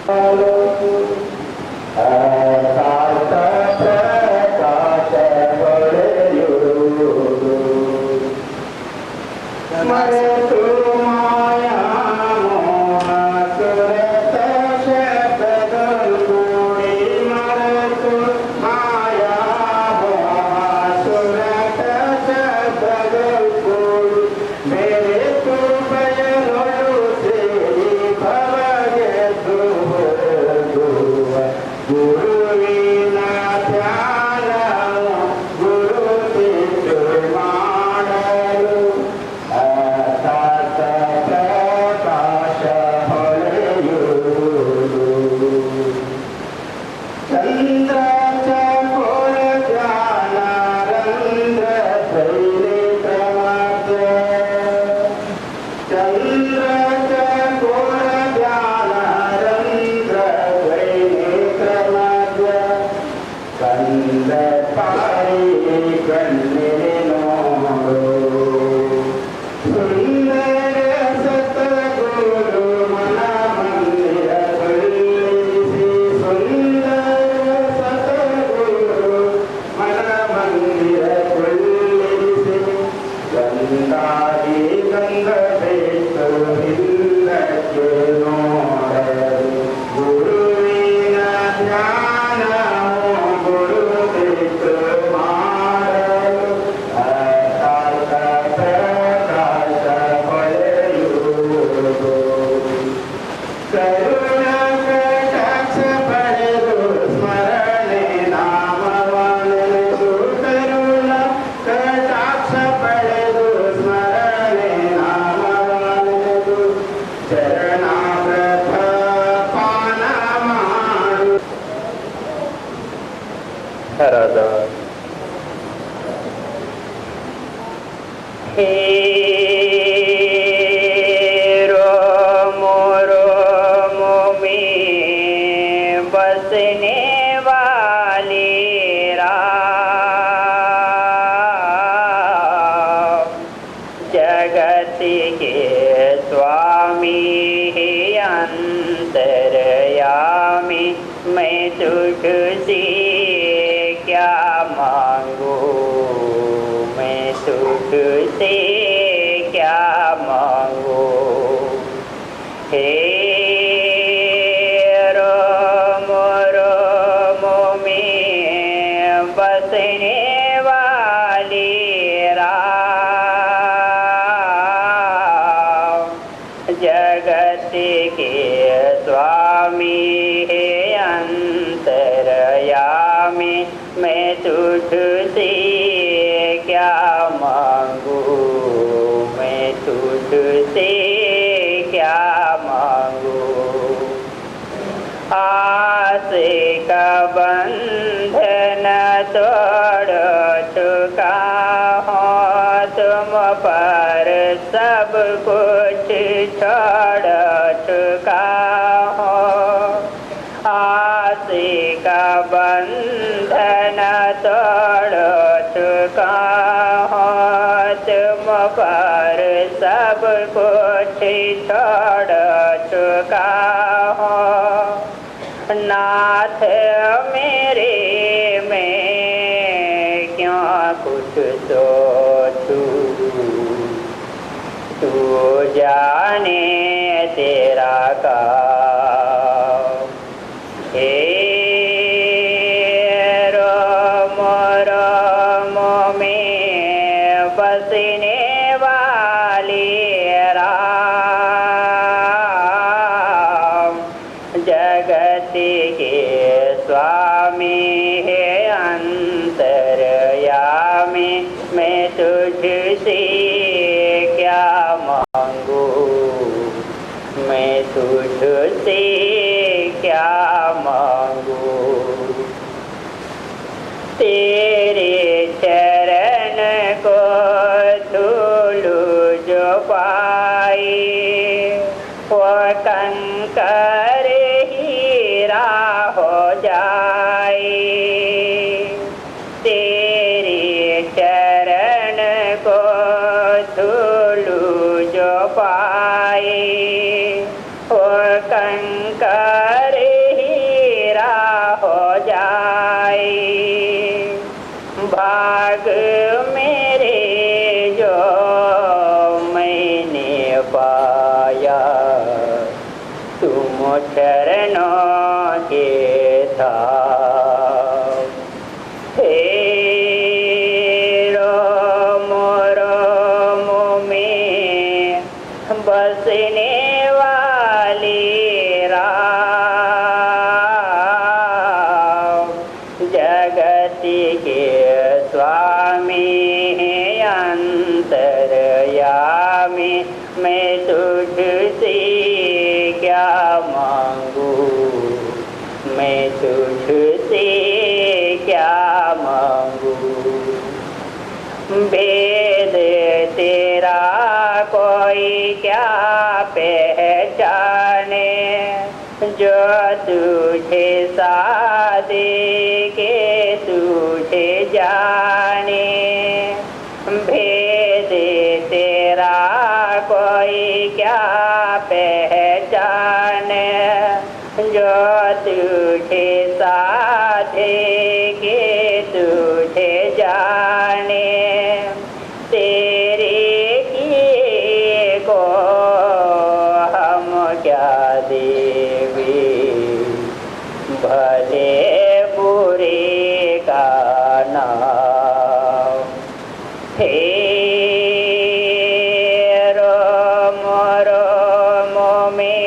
पाए वो कंकर तुम चरणों के धाम। हे रोम रोम में बसने वाली राम, जगत के स्वामी अंतर्यामी, मैं तुझसे क्या मांगू, मैं तुझसे क्या मांगू। भेद तेरा कोई क्या पहचाने, जो तुझे सादे के तुझे जाने। भेद तेरा कोई क्या पहचाने, जो तुझे साधे के तुझे जाने। तेरे किए को हम क्या देवे, भले बुरे का नाम। हे रोम रोम में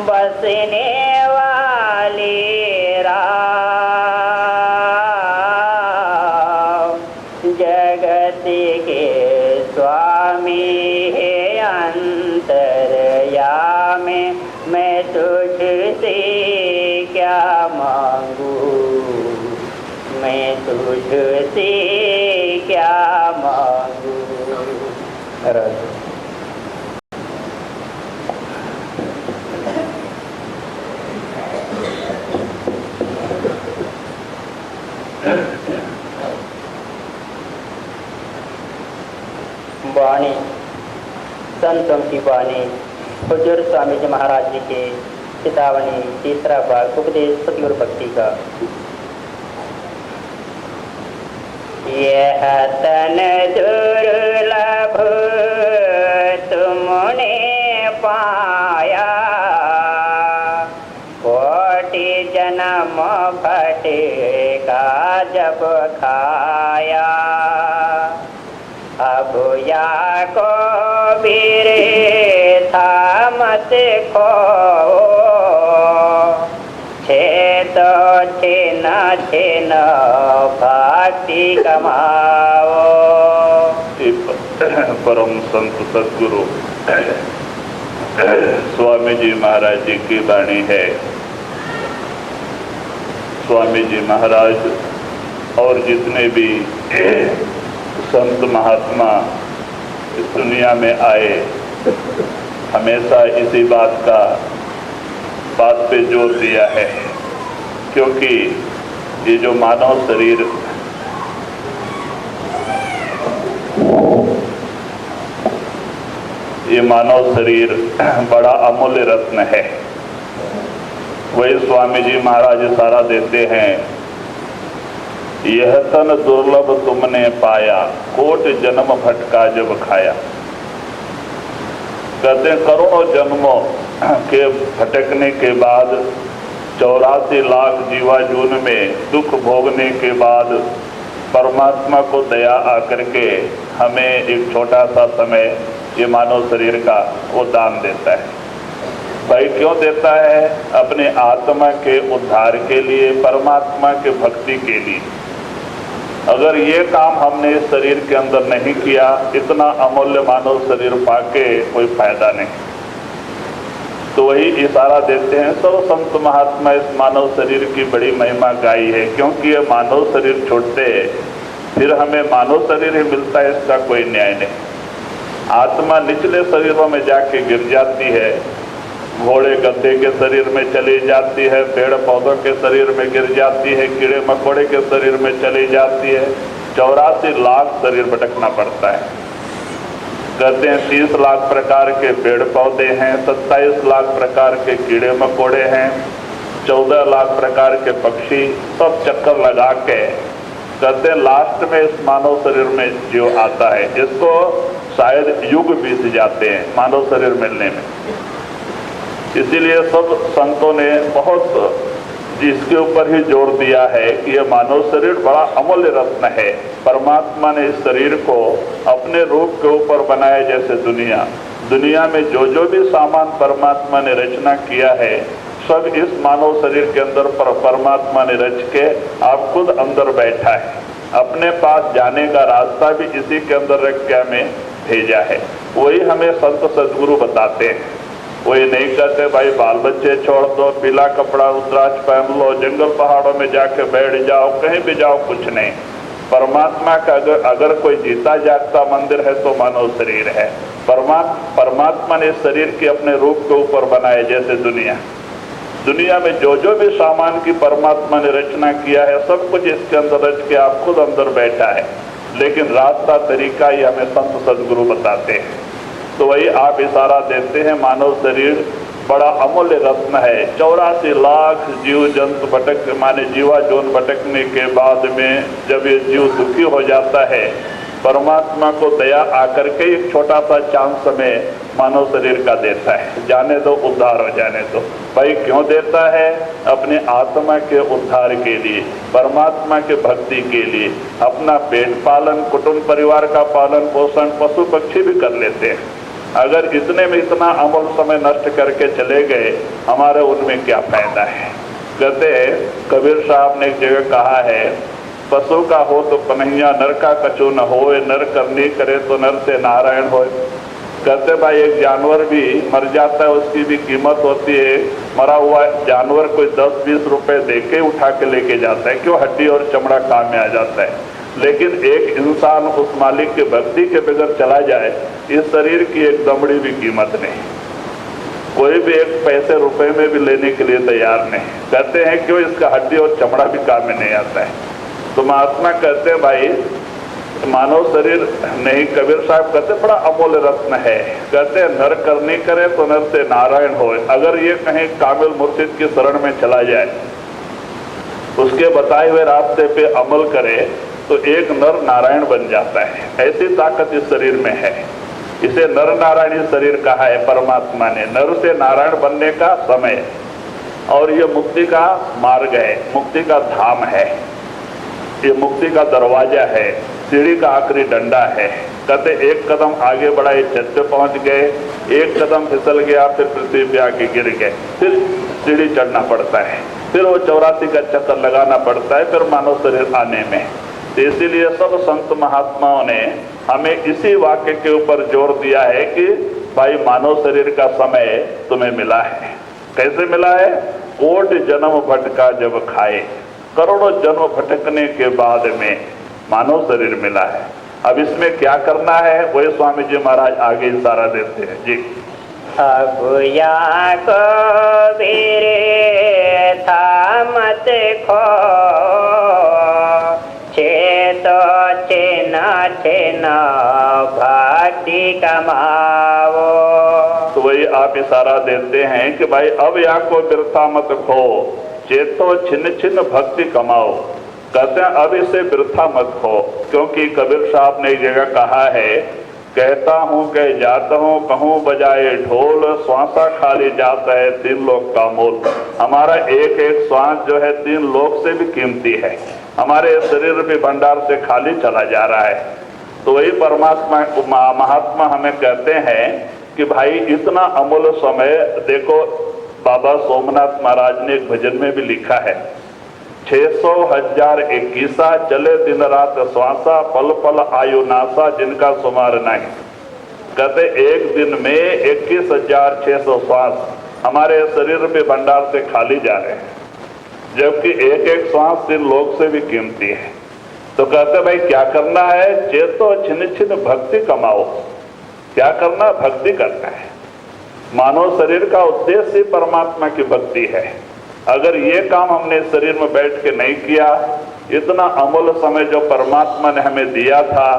बसने वाले राम, जगत के स्वामी है अंतर्यामी, मैं तुझसे क्या मांगू, मैं तुझसे क्या मांगू। वाणी संतों की वाणी हुजूर स्वामी जी महाराज जी के चेतावनी, तीसरा भाग, उपदेश सतगुरु भक्ति का। यह तन दुर्लभ तुमने पाया, कोटि जन्म भटका जब खाया। अब या को बीरे था मत खो, छेन छेन भक्ति कमाओ। परम संत सदगुरु स्वामी जी महाराज जी की वाणी है। स्वामी जी महाराज और जितने भी संत महात्मा इस दुनिया में आए, हमेशा इसी बात पे जोर दिया है, क्योंकि ये जो मानव शरीर बड़ा अमूल्य रत्न है। वही स्वामी जी महाराज सारा देते हैं, यह तन दुर्लभ तुमने पाया, कोट जन्म भटका जब खाया। कहते करोड़ों जन्मों के भटकने के बाद, 84 लाख जीवाजून में दुख भोगने के बाद परमात्मा को दया आकर के हमें एक छोटा सा समय ये मानव शरीर का वो दान देता है। भाई क्यों देता है? अपने आत्मा के उद्धार के लिए, परमात्मा के भक्ति के लिए। अगर ये काम हमने इस शरीर के अंदर नहीं किया, इतना अमूल्य मानव शरीर पाके कोई फायदा नहीं। तो वही इशारा देते हैं सब संत महात्मा, इस मानव शरीर की बड़ी महिमा गाई है, क्योंकि ये मानव शरीर छोड़ते फिर हमें मानव शरीर ही मिलता है, इसका कोई न्याय नहीं। आत्मा निचले शरीरों में जाके गिर जाती है, घोड़े गधे के शरीर में चली जाती है, पेड़ पौधों के शरीर में गिर जाती है, कीड़े मकोड़े के शरीर में चली जाती है। 84 लाख शरीर भटकना पड़ता है। कहते हैं 30 लाख प्रकार के पेड़ पौधे हैं, 27 लाख प्रकार के कीड़े मकोड़े हैं, 14 लाख प्रकार के पक्षी, सब चक्कर लगा के कहते हैं लास्ट में इस मानव शरीर में जो आता है, जिसको शायद युग बीत जाते हैं मानव शरीर मिलने में। इसीलिए सब संतों ने बहुत इसके ऊपर ही जोर दिया है कि यह मानव शरीर बड़ा अमूल्य रत्न है। परमात्मा ने इस शरीर को अपने रूप के ऊपर बनाया। जैसे दुनिया में जो भी सामान परमात्मा ने रचना किया है, सब इस मानव शरीर के अंदर परमात्मा ने रच के आप खुद अंदर बैठा है। अपने पास जाने का रास्ता भी इसी के अंदर रख के हमें भेजा है। वही हमें संत सदगुरु बताते हैं। वो ये नहीं कहते भाई बाल बच्चे छोड़ दो, पीला कपड़ा रुद्राक्ष पहन लो, जंगल पहाड़ों में जाके बैठ जाओ, कहीं भी जाओ, कुछ नहीं। परमात्मा का अगर कोई जीता जागता मंदिर है तो मानव शरीर है। परमात्मा ने शरीर के अपने रूप के ऊपर बनाए। जैसे दुनिया में जो भी सामान की परमात्मा ने रचना किया है, सब कुछ इसके अंदर रच के आप खुद अंदर बैठा है। लेकिन रास्ता तरीका ही हमें संत सदगुरु बताते हैं। तो वही आप इशारा देते हैं, मानव शरीर बड़ा अमूल्य रत्न है। 84 लाख जीव जंतु भटक माने जीवा जोन भटकने के बाद में जब ये जीव दुखी हो जाता है, परमात्मा को दया आकर के एक छोटा सा चांस में मानव शरीर का देता है। जाने दो, उद्धार हो जाने दो। भाई क्यों देता है? अपने आत्मा के उद्धार के लिए, परमात्मा के भक्ति के लिए। अपना पेट पालन, कुटुंब परिवार का पालन पोषण पशु पक्षी भी कर लेते हैं। अगर इतने में इतना अमूल समय नष्ट करके चले गए, हमारे उनमें क्या फायदा है? कहते हैं कबीर साहब ने एक जगह कहा है, पशु का हो तो कन्हैया, नर का कछु न होए, नर करनी करे तो नर से नारायण होए। कहते भाई एक जानवर भी मर जाता है, उसकी भी कीमत होती है। मरा हुआ जानवर कोई 10-20 रुपए देके उठा के लेके जाता है, क्यों? हड्डी और चमड़ा काम में आ जाता है। लेकिन एक इंसान उस मालिक के भक्ति के बगैर चला जाए, इस शरीर की एक दमड़ी भी कीमत नहीं। कोई भी एक पैसे रुपए में भी लेने के लिए तैयार नहीं। कहते हैं क्यों? इसका हड्डी और चमड़ा भी काम में नहीं आता है। तो महात्मा कहते हैं भाई मानव शरीर नहीं, कबीर साहब कहते बड़ा अमूल्य रत्न है। कहते हैं नर करनी करे तो नर से नारायण होए। अगर ये कहीं कामिल मुर्शिद की शरण में चला जाए, उसके बताए हुए रास्ते पे अमल करे, तो एक नर नारायण बन जाता है। ऐसी ताकत इस शरीर में है। इसे नर नारायणी शरीर कहा है परमात्मा ने। नर से नारायण बनने का समय, और ये मुक्ति का मार्ग है, मुक्ति का धाम है, ये मुक्ति का दरवाजा है, सीढ़ी का आखिरी डंडा है। कहते एक कदम आगे बढ़ा, ये छत पे पहुंच गए, एक कदम फिसल गया, फिर पृथ्वी पे आके गिर गए, फिर सीढ़ी चढ़ना पड़ता है, फिर वो 84 का चक्कर लगाना पड़ता है, फिर मानव शरीर आने में। तो इसीलिए सब संत महात्माओं ने हमें इसी वाक्य के ऊपर जोर दिया है कि भाई मानव शरीर का समय तुम्हें मिला है। कैसे मिला है? कोटि जन्म भटका जब खाए, करोड़ों जन्म भटकने के बाद में मानव शरीर मिला है। अब इसमें क्या करना है, वही स्वामी जी महाराज आगे इशारा देते हैं जी। अब या कबीर था मत खो, चेतो चिन्ह भक्ति कमाओ। तो वही आप इशारा देते हैं कि भाई अब या को बिरथा मत खो, चेतो छिन्न भक्ति कमाओ। कहते हैं अब इसे बिरथा मत खो, क्योंकि कबीर साहब ने एक जगह कहा है, कहता हूँ कह जाता हूँ, कहूँ बजाए ढोल, श्वासा खाली जाता है 3 लोक का मोल। हमारा एक एक श्वास जो है 3 लोक से भी कीमती है। हमारे शरीर भी भंडार से खाली चला जा रहा है। तो वही परमात्मा महात्मा हमें कहते हैं कि भाई इतना अमूल्य समय देखो। बाबा सोमनाथ महाराज ने एक भजन में भी लिखा है, 600,021 चले दिन रात श्वासा, पल पल आयु नासा जिनका सुमार नहीं। कहते एक दिन में 21,600 श्वास हमारे शरीर पे भंडार से खाली जा रहे हैं, जबकि एक एक श्वास 3 लोक से भी कीमती है। तो कहते भाई क्या करना है? चेतो छिन्न भक्ति कमाओ। क्या करना? भक्ति करना है। मानव शरीर का उद्देश्य ही परमात्मा की भक्ति है। अगर ये काम हमने शरीर में बैठ के नहीं किया, इतना अमूल्य समय जो परमात्मा ने हमें दिया था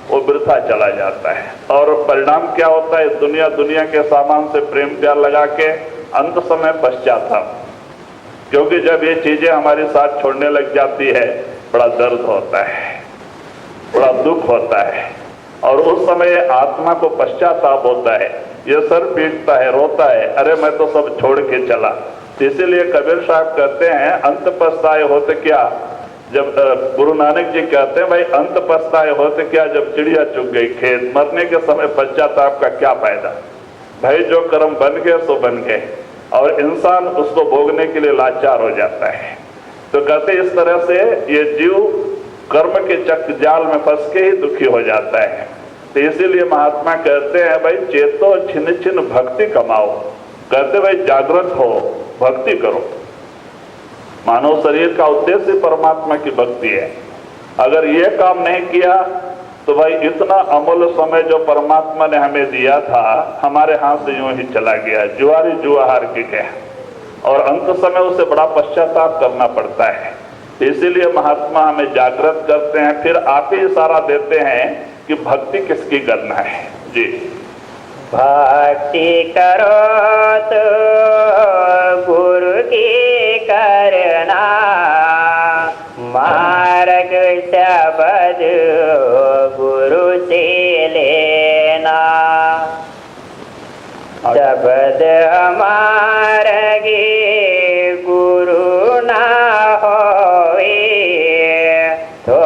वो वृथा चला जाता है। और परिणाम क्या होता है? दुनिया के सामान से प्रेम प्यार लगा के अंत समय पश्चाताप। क्योंकि जब ये चीजें हमारे साथ छोड़ने लग जाती है, बड़ा दर्द होता है, बड़ा दुख होता है। और उस समय आत्मा को पश्चाताप होता है, ये सर पीटता है, रोता है, अरे मैं तो सब छोड़ के चला। तो इसीलिए कबीर साहब कहते हैं अंत पछताए होते क्या, जब गुरु नानक जी कहते हैं भाई अंत पछताए होते क्या, जब चिड़िया चुग गई खेत, मरने के समय पश्चाताप का क्या फायदा। भाई जो कर्म बन गए सो बन गए, और इंसान उसको भोगने के लिए लाचार हो जाता है। तो कहते इस तरह से ये जीव कर्म के चक्र जाल में फंस के ही दुखी हो जाता है। तो इसीलिए महात्मा कहते हैं भाई चेतो छिन छिन भक्ति कमाओ, कहते भाई जागृत हो, भक्ति करो। मानव शरीर का उद्देश्य परमात्मा की भक्ति है। अगर ये काम नहीं किया तो भाई इतना अमूल्य समय जो परमात्मा ने हमें दिया था हमारे हाथ से यूं ही चला गया, जुआरी जुआ हार के गया, और अंत समय उसे बड़ा पश्चाताप करना पड़ता है। इसीलिए महात्मा हमें जागृत करते हैं, फिर आप ही इशारा देते हैं कि भक्ति किसकी करना है। जी, भक्ति करो तो गुरु की करना, मार्ग शब्द गुरु से लेना। शब्द मार्गे गुरु ना होवे, तो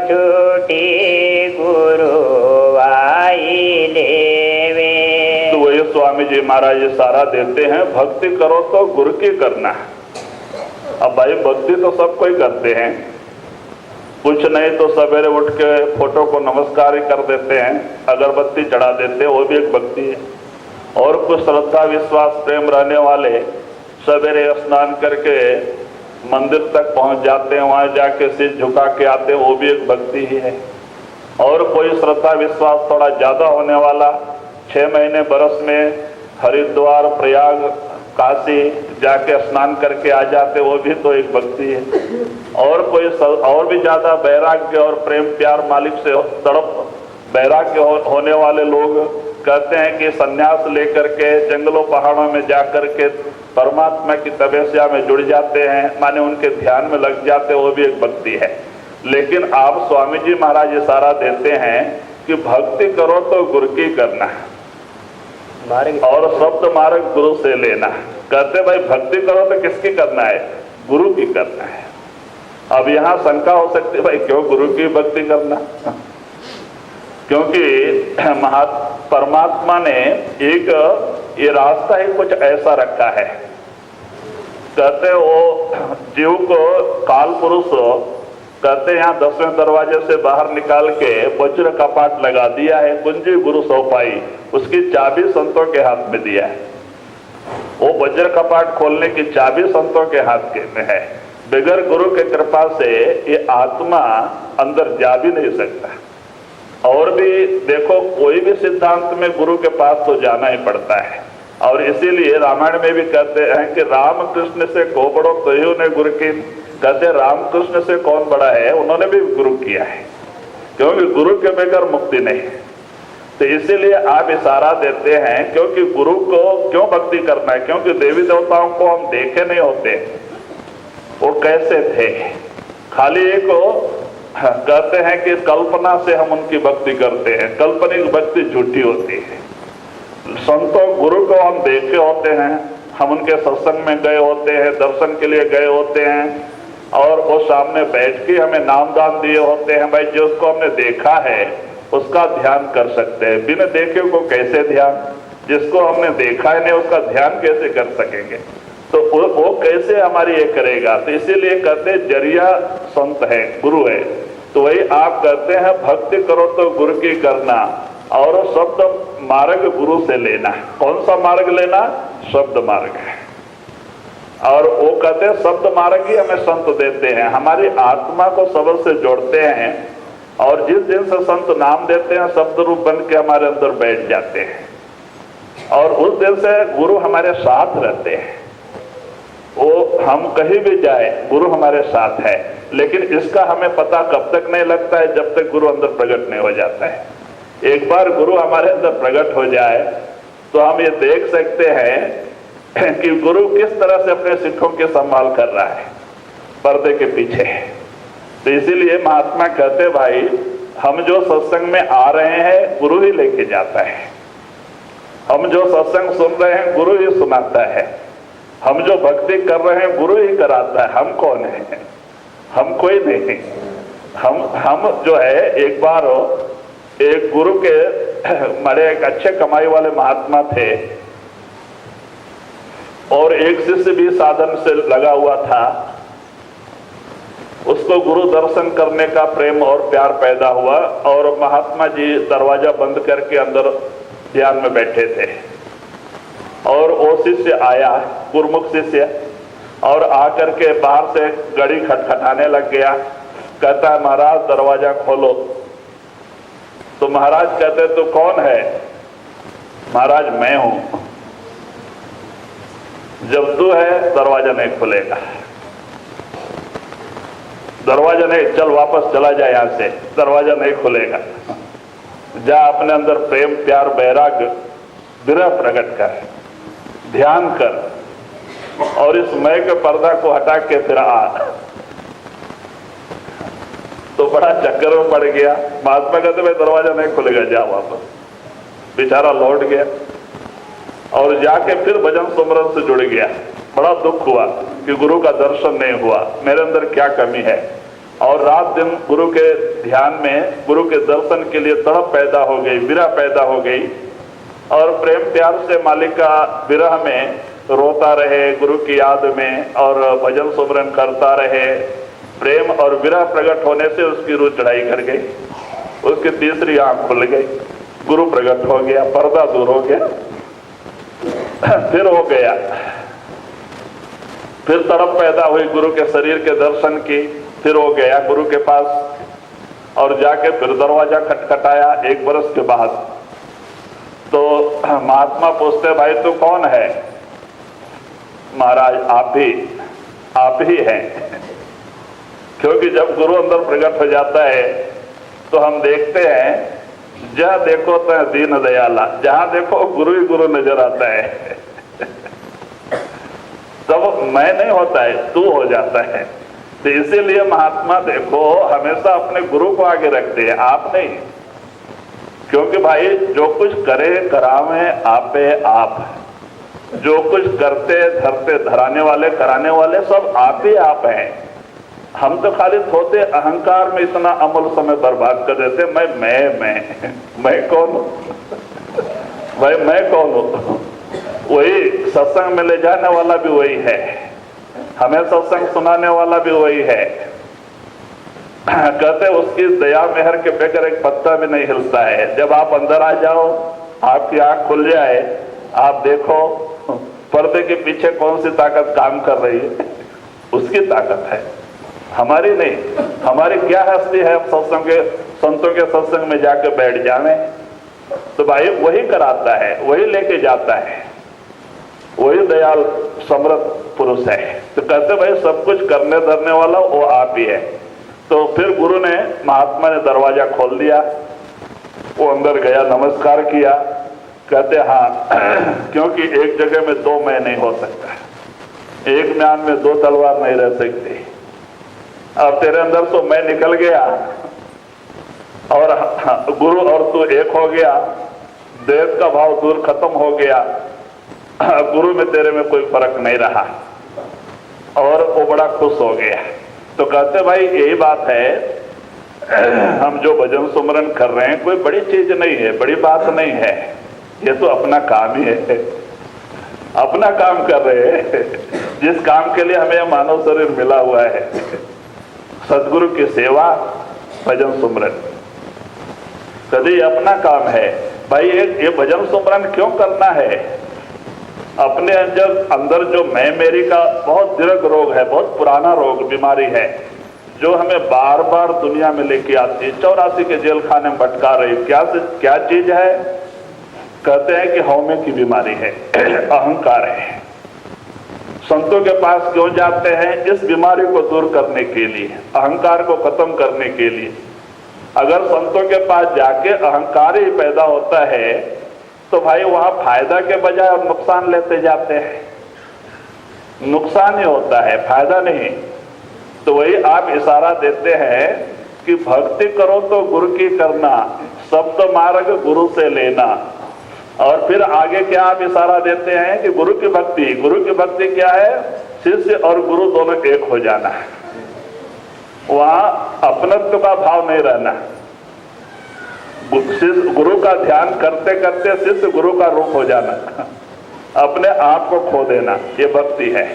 छूटी गुरु आई लेवे। तो वही स्वामी जी महाराज इशारा देते हैं भक्ति करो तो गुरु की करना है। अब भाई भक्ति तो सब कोई करते हैं, कुछ नहीं तो सवेरे उठ के फोटो को नमस्कार ही कर देते हैं, अगरबत्ती चढ़ा देते हैं, वो भी एक भक्ति है। और कुछ श्रद्धा विश्वास प्रेम रहने वाले सवेरे स्नान करके मंदिर तक पहुंच जाते हैं, वहां जाके सिर झुका के आते हैं, वो भी एक भक्ति ही है। और कोई श्रद्धा विश्वास थोड़ा ज्यादा होने वाला 6 महीने बरस में हरिद्वार प्रयाग काशी जाके स्नान करके आ जाते, वो भी तो एक भक्ति है। और कोई और भी ज्यादा वैराग्य और प्रेम प्यार मालिक से तड़प वैराग्य होने वाले लोग कहते हैं कि सन्यास लेकर के जंगलों पहाड़ों में जाकर के परमात्मा की तपस्या में जुड़ जाते हैं, माने उनके ध्यान में लग जाते हैं, वो भी एक भक्ति है। लेकिन आप स्वामी जी महाराज इशारा देते हैं कि भक्ति करो तो गुरु की करना है, और शब्द मार्ग गुरु से लेना। कहते भाई भक्ति करो तो किसकी करना है, गुरु की करना है। अब यहाँ शंका हो सकती है भाई क्यों गुरु की भक्ति करना, क्योंकि परमात्मा ने एक ये रास्ता ही कुछ ऐसा रखा है। कहते वो जीव को काल पुरुष कहते यहाँ 10वें दरवाजे से बाहर निकाल के वज्र कपाट लगा दिया है, कुंजी गुरु सौंपाई, उसकी चाबी संतों के हाथ में दिया है। वो वज्र कपाट खोलने की चाबी संतों के हाथ में है। बगैर गुरु के कृपा से ये आत्मा अंदर जा भी नहीं सकता। और भी देखो कोई भी सिद्धांत में गुरु के पास तो जाना ही पड़ता है, और इसीलिए रामायण में भी कहते हैं कि राम कृष्ण से को बड़ो तो ने गुरु की। कहते रामकृष्ण से कौन बड़ा है, उन्होंने भी गुरु किया है, क्योंकि गुरु के बगैर मुक्ति नहीं। तो इसीलिए आप इशारा देते हैं क्योंकि गुरु को क्यों भक्ति करना है, क्योंकि देवी देवताओं को हम देखे नहीं होते वो कैसे थे, खाली एक कहते हैं कि कल्पना से हम उनकी भक्ति करते हैं, काल्पनिक भक्ति झूठी होती है। संतों गुरु को हम देखे होते हैं, हम उनके सत्संग में गए होते हैं, दर्शन के लिए गए होते हैं, और वो सामने बैठ के हमें नाम दान दिए होते हैं। भाई जिसको हमने देखा है उसका ध्यान कर सकते हैं, बिना देखे को कैसे ध्यान, जिसको हमने देखा है नहीं उसका ध्यान कैसे कर सकेंगे, तो वो कैसे हमारी ये करेगा। तो इसीलिए कहते जरिया संत है, गुरु है। तो वही आप कहते हैं भक्ति करो तो गुरु की करना, और शब्द मार्ग गुरु से लेना। कौन सा मार्ग लेना, शब्द मार्ग है। और वो कहते हैं शब्द मार्ग ही हमें संत देते हैं, हमारी आत्मा को शब्द से जोड़ते हैं, और जिस दिन से संत नाम देते हैं शब्द रूप बन के हमारे अंदर बैठ जाते हैं, और उस दिन से गुरु हमारे साथ रहते हैं। वो हम कहीं भी जाए गुरु हमारे साथ है, लेकिन इसका हमें पता कब तक नहीं लगता है, जब तक गुरु अंदर प्रकट नहीं हो जाता है। एक बार गुरु हमारे अंदर प्रकट हो जाए तो हम ये देख सकते हैं कि गुरु किस तरह से अपने सिखों की संभाल कर रहा है पर्दे के पीछे। तो इसीलिए महात्मा कहते भाई हम जो सत्संग में आ रहे हैं गुरु ही लेके जाता है, हम जो सत्संग सुन रहे हैं गुरु ही सुनाता है, हम जो भक्ति कर रहे हैं गुरु ही कराता है। हम कौन है? हम कोई नहीं। हम जो है, एक बार एक गुरु के बड़े एक अच्छे कमाई वाले महात्मा थे और एक शिष्य भी साधन से लगा हुआ था। उसको गुरु दर्शन करने का प्रेम और प्यार पैदा हुआ और महात्मा जी दरवाजा बंद करके अंदर ध्यान में बैठे थे और वो शिष्य आया, गुरुमुख शिष्य, और आकर के बाहर से घड़ी खटखटाने लग गया। कहता है महाराज दरवाजा खोलो। तो महाराज कहते तू कौन है? महाराज मैं हूं। जब तू है दरवाजा नहीं खुलेगा, दरवाजा नहीं, चल वापस चला जाए यहां से, दरवाजा नहीं खुलेगा। जा अपने अंदर प्रेम प्यार वैराग्य विरह प्रकट कर, ध्यान कर और इस मैं के पर्दा को हटा के फिर आ। तो बड़ा चक्कर में पड़ गया। महात्मा कहते भाई दरवाजा नहीं खुलेगा, जा वापस। बेचारा लौट गया और जाके फिर भजन सुमरन से जुड़ गया। बड़ा दुख हुआ कि गुरु का दर्शन नहीं हुआ, मेरे अंदर क्या कमी है। और रात दिन गुरु के ध्यान में, गुरु के दर्शन के लिए तड़प पैदा हो गई, विरह पैदा हो गई और प्रेम प्यार से मालिक का विरह में रोता रहे, गुरु की याद में, और भजन सुमरन करता रहे। प्रेम और विरह प्रकट होने से उसकी रूह चढ़ाई कर गई, उसकी तीसरी आंख खुल गई, गुरु प्रकट हो गया, पर्दा दूर हो गया। फिर हो गया, फिर तड़प पैदा हुई गुरु के शरीर के दर्शन की। फिर हो गया गुरु के पास और जाके फिर दरवाजा खटखटाया 1 बरस के बाद। तो महात्मा पूछते भाई तू कौन है? महाराज आप ही हैं। क्योंकि जब गुरु अंदर प्रकट हो जाता है तो हम देखते हैं, जहाँ देखो तो दीन दयाला, जहां देखो गुरु ही गुरु नजर आता है। तब मैं नहीं होता है, तू हो जाता है। तो इसीलिए महात्मा देखो हमेशा अपने गुरु को आगे रखते हैं, आप नहीं। क्योंकि भाई जो कुछ करे करावे आपे आप, जो कुछ करते धरते धराने वाले कराने वाले सब आप ही आप हैं। हम तो खाली थोते अहंकार में इतना अमल समय बर्बाद कर देते। मैं कौन हूं भाई? मैं कौन हूं? वही सत्संग में ले जाने वाला भी वही है, हमें सत्संग सुनाने वाला भी वही है। कहते उसकी दया मेहर के बगैर एक पत्ता भी नहीं हिलता है। जब आप अंदर आ जाओ, आपकी आंख खुल जाए, आप देखो पर्दे के पीछे कौन सी ताकत काम कर रही है, उसकी ताकत है, हमारी नहीं। हमारी क्या हस्ती है? सत्संग के संतों के सत्संग में जाके बैठ जावे तो भाई वही कराता है, वही लेके जाता है, वही दयाल समर्थ पुरुष है। तो कहते भाई सब कुछ करने धरने वाला वो आप ही है। तो फिर गुरु ने, महात्मा ने दरवाजा खोल दिया, वो अंदर गया, नमस्कार किया। कहते हाँ, क्योंकि एक जगह में 2 मैं नहीं हो सकता, एक म्यान में 2 तलवार नहीं रह सकती। अब तेरे अंदर तो मैं निकल गया और गुरु और तू एक हो गया, देव का भाव दूर खत्म हो गया, गुरु में तेरे में कोई फर्क नहीं रहा। और वो बड़ा खुश हो गया। तो कहते भाई यही बात है, हम जो भजन सुमरन कर रहे हैं कोई बड़ी चीज नहीं है, बड़ी बात नहीं है, ये तो अपना काम ही है, अपना काम कर रहे हैं। जिस काम के लिए हमें मानव शरीर मिला हुआ है, सदगुरु की सेवा, भजन सुमरन, कभी अपना काम है। भाई ये भजन सुमरन क्यों करना है? अपने अंदर जो मैं मेरी का बहुत दीर्घ रोग है, बहुत पुराना रोग बीमारी है, जो हमें बार बार दुनिया में लेके आती है, 84 के जेल खाने में भटका रही। क्या चीज है? कहते हैं कि हौमे की बीमारी है, अहंकार है। संतों के पास क्यों जाते हैं? इस बीमारी को दूर करने के लिए, अहंकार को खत्म करने के लिए। अगर संतों के पास जाके अहंकार ही पैदा होता है तो भाई वहां फायदा के बजाय और नुकसान लेते जाते हैं, नुकसान ही होता है, फायदा नहीं। तो वही आप इशारा देते हैं कि भक्ति करो तो गुरु की करना, शब्द मार्ग गुरु से लेना। और फिर आगे क्या आप इशारा देते हैं कि गुरु की भक्ति क्या है? शिष्य और गुरु दोनों एक हो जाना है, वहां अपनत्व का भाव नहीं रहना। गुरु का ध्यान करते करते शिष्य गुरु का रूप हो जाना, अपने आप को खो देना, ये भक्ति है।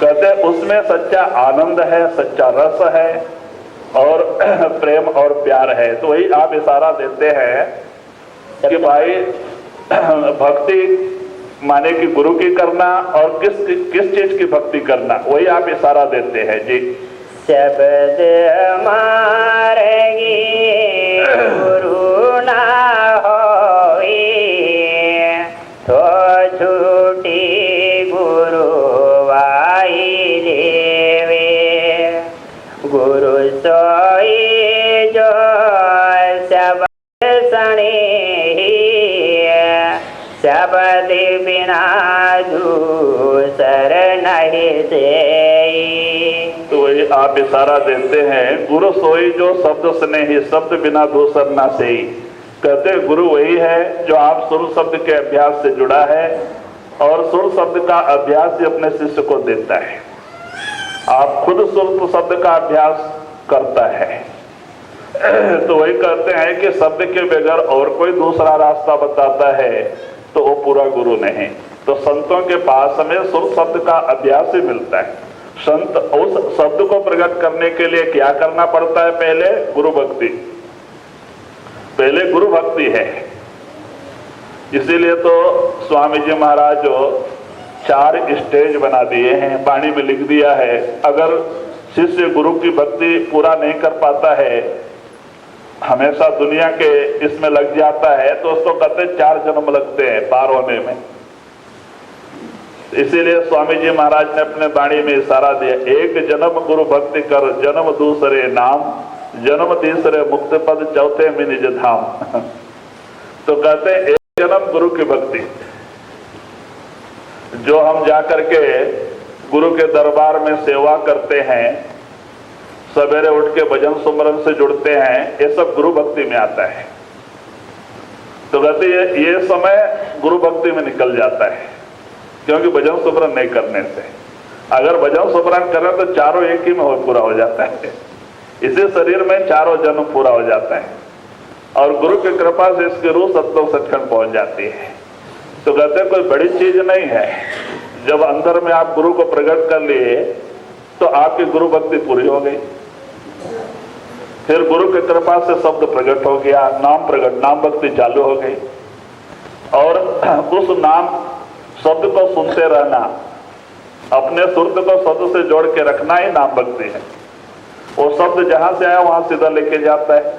कहते उसमें सच्चा आनंद है, सच्चा रस है और प्रेम और प्यार है। तो वही आप इशारा देते हैं कि भाई भक्ति माने कि गुरु की करना और किस चीज की भक्ति करना, वही आप इशारा देते हैं जी। शब्द मारेगी गुरु ना होई तो झूठी गुरु वाई देवे। गुरु सोई जो शब्द सणे शब्द बिना दूसर नहीं से। तो वही आप इशारा देते हैं, गुरु सोई जो शब्द स्नेही शब्द बिना दूसर ना से। कहते गुरु वही है जो आप सुर शब्द के अभ्यास से जुड़ा है और सुर शब्द का अभ्यास ही अपने शिष्य को देता है। आप खुद सुर शब्द का अभ्यास करता है। तो वही कहते हैं कि शब्द के बगैर और कोई दूसरा रास्ता बताता है तो वो पूरा गुरु नहीं। तो संतों के पास हमें सुर शब्द का अभ्यास ही मिलता है। संत उस शब्द को प्रकट करने के लिए क्या करना पड़ता है? पहले गुरु भक्ति, पहले गुरु भक्ति है। इसीलिए तो स्वामी जी महाराज जो 4 स्टेज बना दिए हैं, वाणी में लिख दिया है। अगर शिष्य गुरु की भक्ति पूरा नहीं कर पाता है, हमेशा दुनिया के इसमें लग जाता है, तो उसको कहते 4 जन्म लगते हैं पार होने में। इसीलिए स्वामी जी महाराज ने अपने वाणी में इशारा दिया, 1 जन्म गुरु भक्ति कर, जन्म दूसरे नाम, जन्म तीसरे मुक्ति पद, चौथे में निज धाम। तो कहते 1 जन्म गुरु की भक्ति, जो हम जाकर के गुरु के दरबार में सेवा करते हैं, सवेरे उठ के भजन सुमरन से जुड़ते हैं, ये सब गुरु भक्ति में आता है। तो कहते ये समय गुरु भक्ति में निकल जाता है, क्योंकि भजन सुमरन नहीं करने से। अगर भजन सुमरन करें तो चारों एक ही में पूरा हो जाता है। इसी शरीर में चारों जन्म पूरा हो जाता है और गुरु की कृपा से इसकी रूह सत्लोक सचखंड पहुंच जाती है। तो कहते कोई बड़ी चीज नहीं है। जब अंदर में आप गुरु को प्रकट कर लिए तो आपकी गुरु भक्ति पूरी हो गई। फिर गुरु की कृपा से शब्द प्रकट हो गया, नाम प्रकट, नाम भक्ति चालू हो गई। और उस नाम शब्द को सुनते रहना, अपने सुरत को शब्द से जोड़ के रखना ही नाम भक्ति है। वो शब्द जहां से आया वहां सीधा लेके जाता है।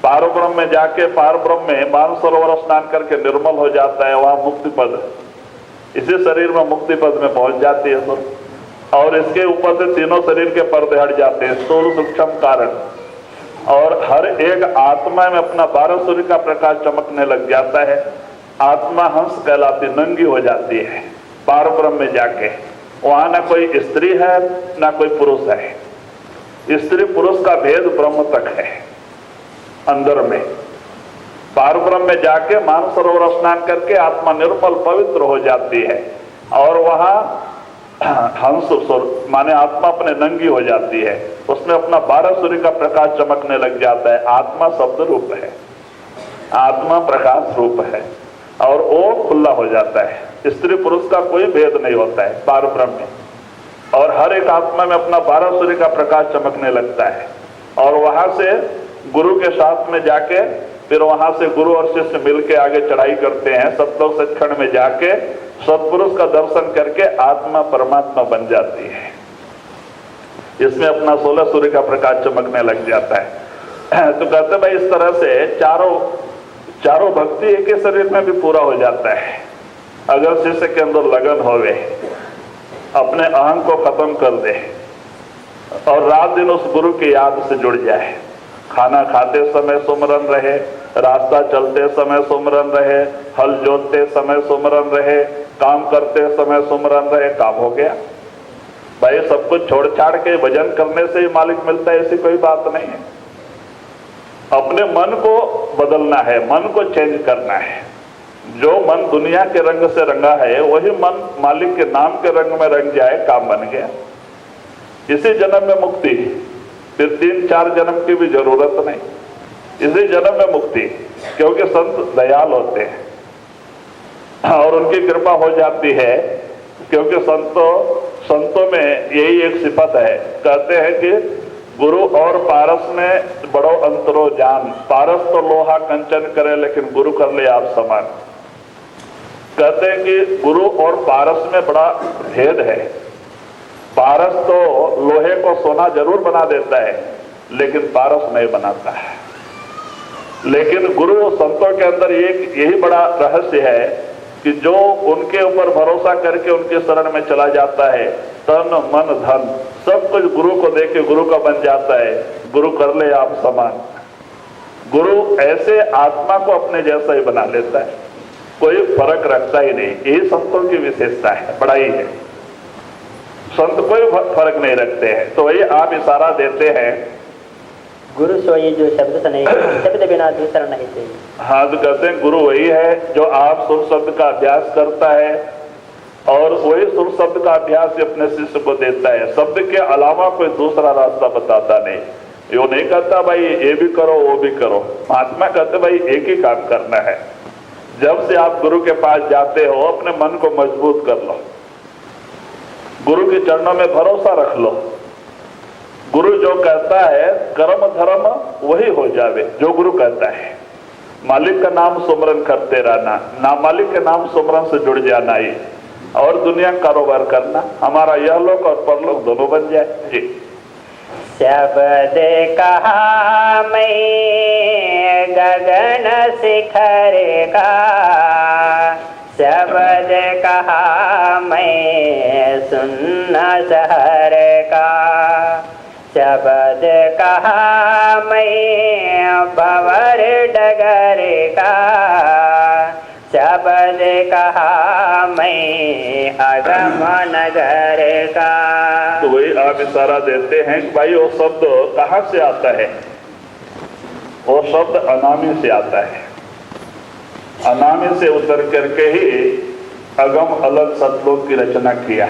पार ब्रह्म में जाके पार ब्रह्म में मानसरोवर स्नान करके निर्मल हो जाता है, वहां मुक्ति पद, इसी शरीर में मुक्ति पद में पहुंच जाती है सुर। और इसके ऊपर से तीनों शरीर के पर्दे हट जाते हैं, स्थूल सूक्ष्म कारण। और हर एक आत्मा में अपना 12 सूर्य का प्रकाश चमकने लग जाता है। आत्मा हंस कहलाती, नंगी हो जाती है पार ब्रह्म में जाके। वहां ना कोई स्त्री है ना कोई पुरुष है, स्त्री पुरुष का भेद ब्रह्म तक है अंदर में। पार ब्रह्म में जाके मानसरोवर स्नान करके आत्मा निर्मल पवित्र हो जाती है और वहां हंस माने आत्मा अपने नंगी हो जाती है। उसमें अपना 12 सूर्य का प्रकाश चमकने लग जाता है। आत्मा शब्द रूप है, आत्मा प्रकाश रूप है और वो खुला हो जाता है। स्त्री पुरुष का कोई भेद नहीं होता है पार ब्रह्म में। और हर एक आत्मा में अपना 12 सूर्य का प्रकाश चमकने लगता है। और वहां से गुरु के साथ में जाके फिर वहां से गुरु और शिष्य मिलके आगे चढ़ाई करते हैं। सतलोक सचखंड में जाके सत्पुरुष का दर्शन करके आत्मा परमात्मा बन जाती है। इसमें अपना 16 सूर्य का प्रकाश चमकने लग जाता है। तो कहते भाई इस तरह से चारों भक्ति एक ही शरीर में भी पूरा हो जाता है। अगर शिष्य के अंदर लगन होवे, अपने अहंग को खत्म कर दे और रात दिन उस गुरु की याद से जुड़ जाए। खाना खाते समय सुमरन रहे, रास्ता चलते समय सुमरन रहे, हल जोतते समय सुमरन रहे, काम करते समय सुमरन रहे, काम हो गया। भाई सब कुछ छोड़ छाड़ के भजन करने से ही मालिक मिलता है, ऐसी कोई बात नहीं है। अपने मन को बदलना है, मन को चेंज करना है। जो मन दुनिया के रंग से रंगा है वही मन मालिक के नाम के रंग में रंग जाए, काम बन गया। इसी जन्म में मुक्ति, फिर 3-4 जन्म की भी जरूरत नहीं, इसी जन्म में मुक्ति। क्योंकि संत दयाल होते हैं और उनकी कृपा हो जाती है। क्योंकि संतों में यही एक सिफत है, कहते हैं कि गुरु और पारस में बड़ो अंतरो जान, पारस तो लोहा कंचन करे लेकिन गुरु कर ले आप समान। कहते हैं कि गुरु और पारस में बड़ा भेद है। पारस तो लोहे को सोना जरूर बना देता है लेकिन पारस नहीं बनाता है। लेकिन गुरु संतों के अंदर यही बड़ा रहस्य है कि जो उनके ऊपर भरोसा करके उनके शरण में चला जाता है, तन मन धन सब कुछ गुरु को देके गुरु का बन जाता है। गुरु कर ले आप समान। गुरु ऐसे आत्मा को अपने जैसा ही बना लेता है, कोई फर्क रखता ही नहीं। यही संतों की विशेषता है, बड़ाई है। संत कोई फर्क नहीं रखते हैं। तो वही आप इशारा देते हैं, गुरु सोई जो शब्द नहीं, शब्द बिना दूसरा नहीं चाहिए। हाँ, तो कहते हैं गुरु वही है जो आप सुर शब्द का अभ्यास करता है और वही सुर शब्द का अभ्यास अपने शिष्य को देता है। शब्द के अलावा कोई दूसरा रास्ता बताता नहीं। यो नहीं कहता भाई ये भी करो वो भी करो। महात्मा कहते भाई एक ही काम करना है। जब से आप गुरु के पास जाते हो अपने मन को मजबूत कर लो, गुरु के चरणों में भरोसा रख लो। गुरु जो कहता है कर्म धर्म वही हो जावे जो गुरु कहता है। मालिक का नाम सुमरन करते रहना, ना मालिक के नाम सुमरन से जुड़ जाना ही, और दुनिया कारोबार करना, हमारा यह लोक और परलोक दोनों बन जाए। जी। शब्द कहा मैं गगन शिखर का, शब्द कहा मैं सुनना शहर का, शब्द कहा मैं भंवर डगर का, शब्द कहा मैं अगम नगर का। तो वही आप इशारा देते हैं कि भाई वो शब्द कहाँ से आता है? वो शब्द अनामी से आता है। अनामी से उतर करके ही अगम अलग सतलोक की रचना किया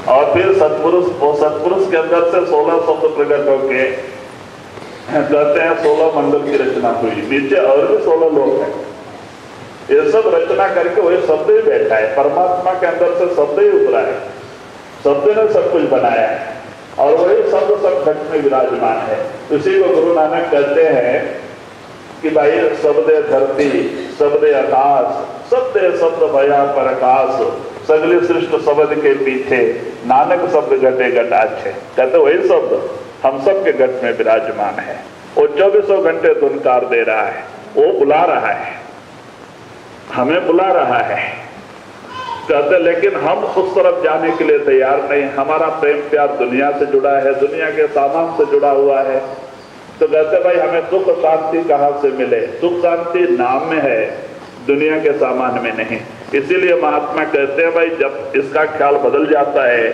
और फिर सतपुरुष के अंदर से 16 शब्द प्रकट होके कहते हैं 16 मंडल की रचना हुई। नीचे और भी 16 लोग हैं। ये सब रचना करके वही शब्द ही बैठा है। परमात्मा के अंदर से शब्द ही उतरा है, शब्द ने सब कुछ बनाया है और वही शब्द सब घट में विराजमान है। इसी को गुरु नानक कहते हैं कि भाई शब्दे धरती शब्दे आकाश शब्दे शब्द भया प्रकाश, सगले सृष्ट शब्द के पीछे नानक शब्द घटे घटाच्छे। कहते वही शब्द हम सब के घट में विराजमान है। वो 24 घंटे धुनकार दे रहा है, वो बुला रहा है, हमें बुला रहा है। कहते लेकिन हम उस तरफ जाने के लिए तैयार नहीं। हमारा प्रेम प्यार दुनिया से जुड़ा है, दुनिया के सामान से जुड़ा हुआ है। तो कहते भाई हमें सुख शांति कहाँ से मिले? सुख शांति नाम में है, दुनिया के सामान में नहीं। इसीलिए महात्मा कहते हैं भाई जब इसका ख्याल बदल जाता है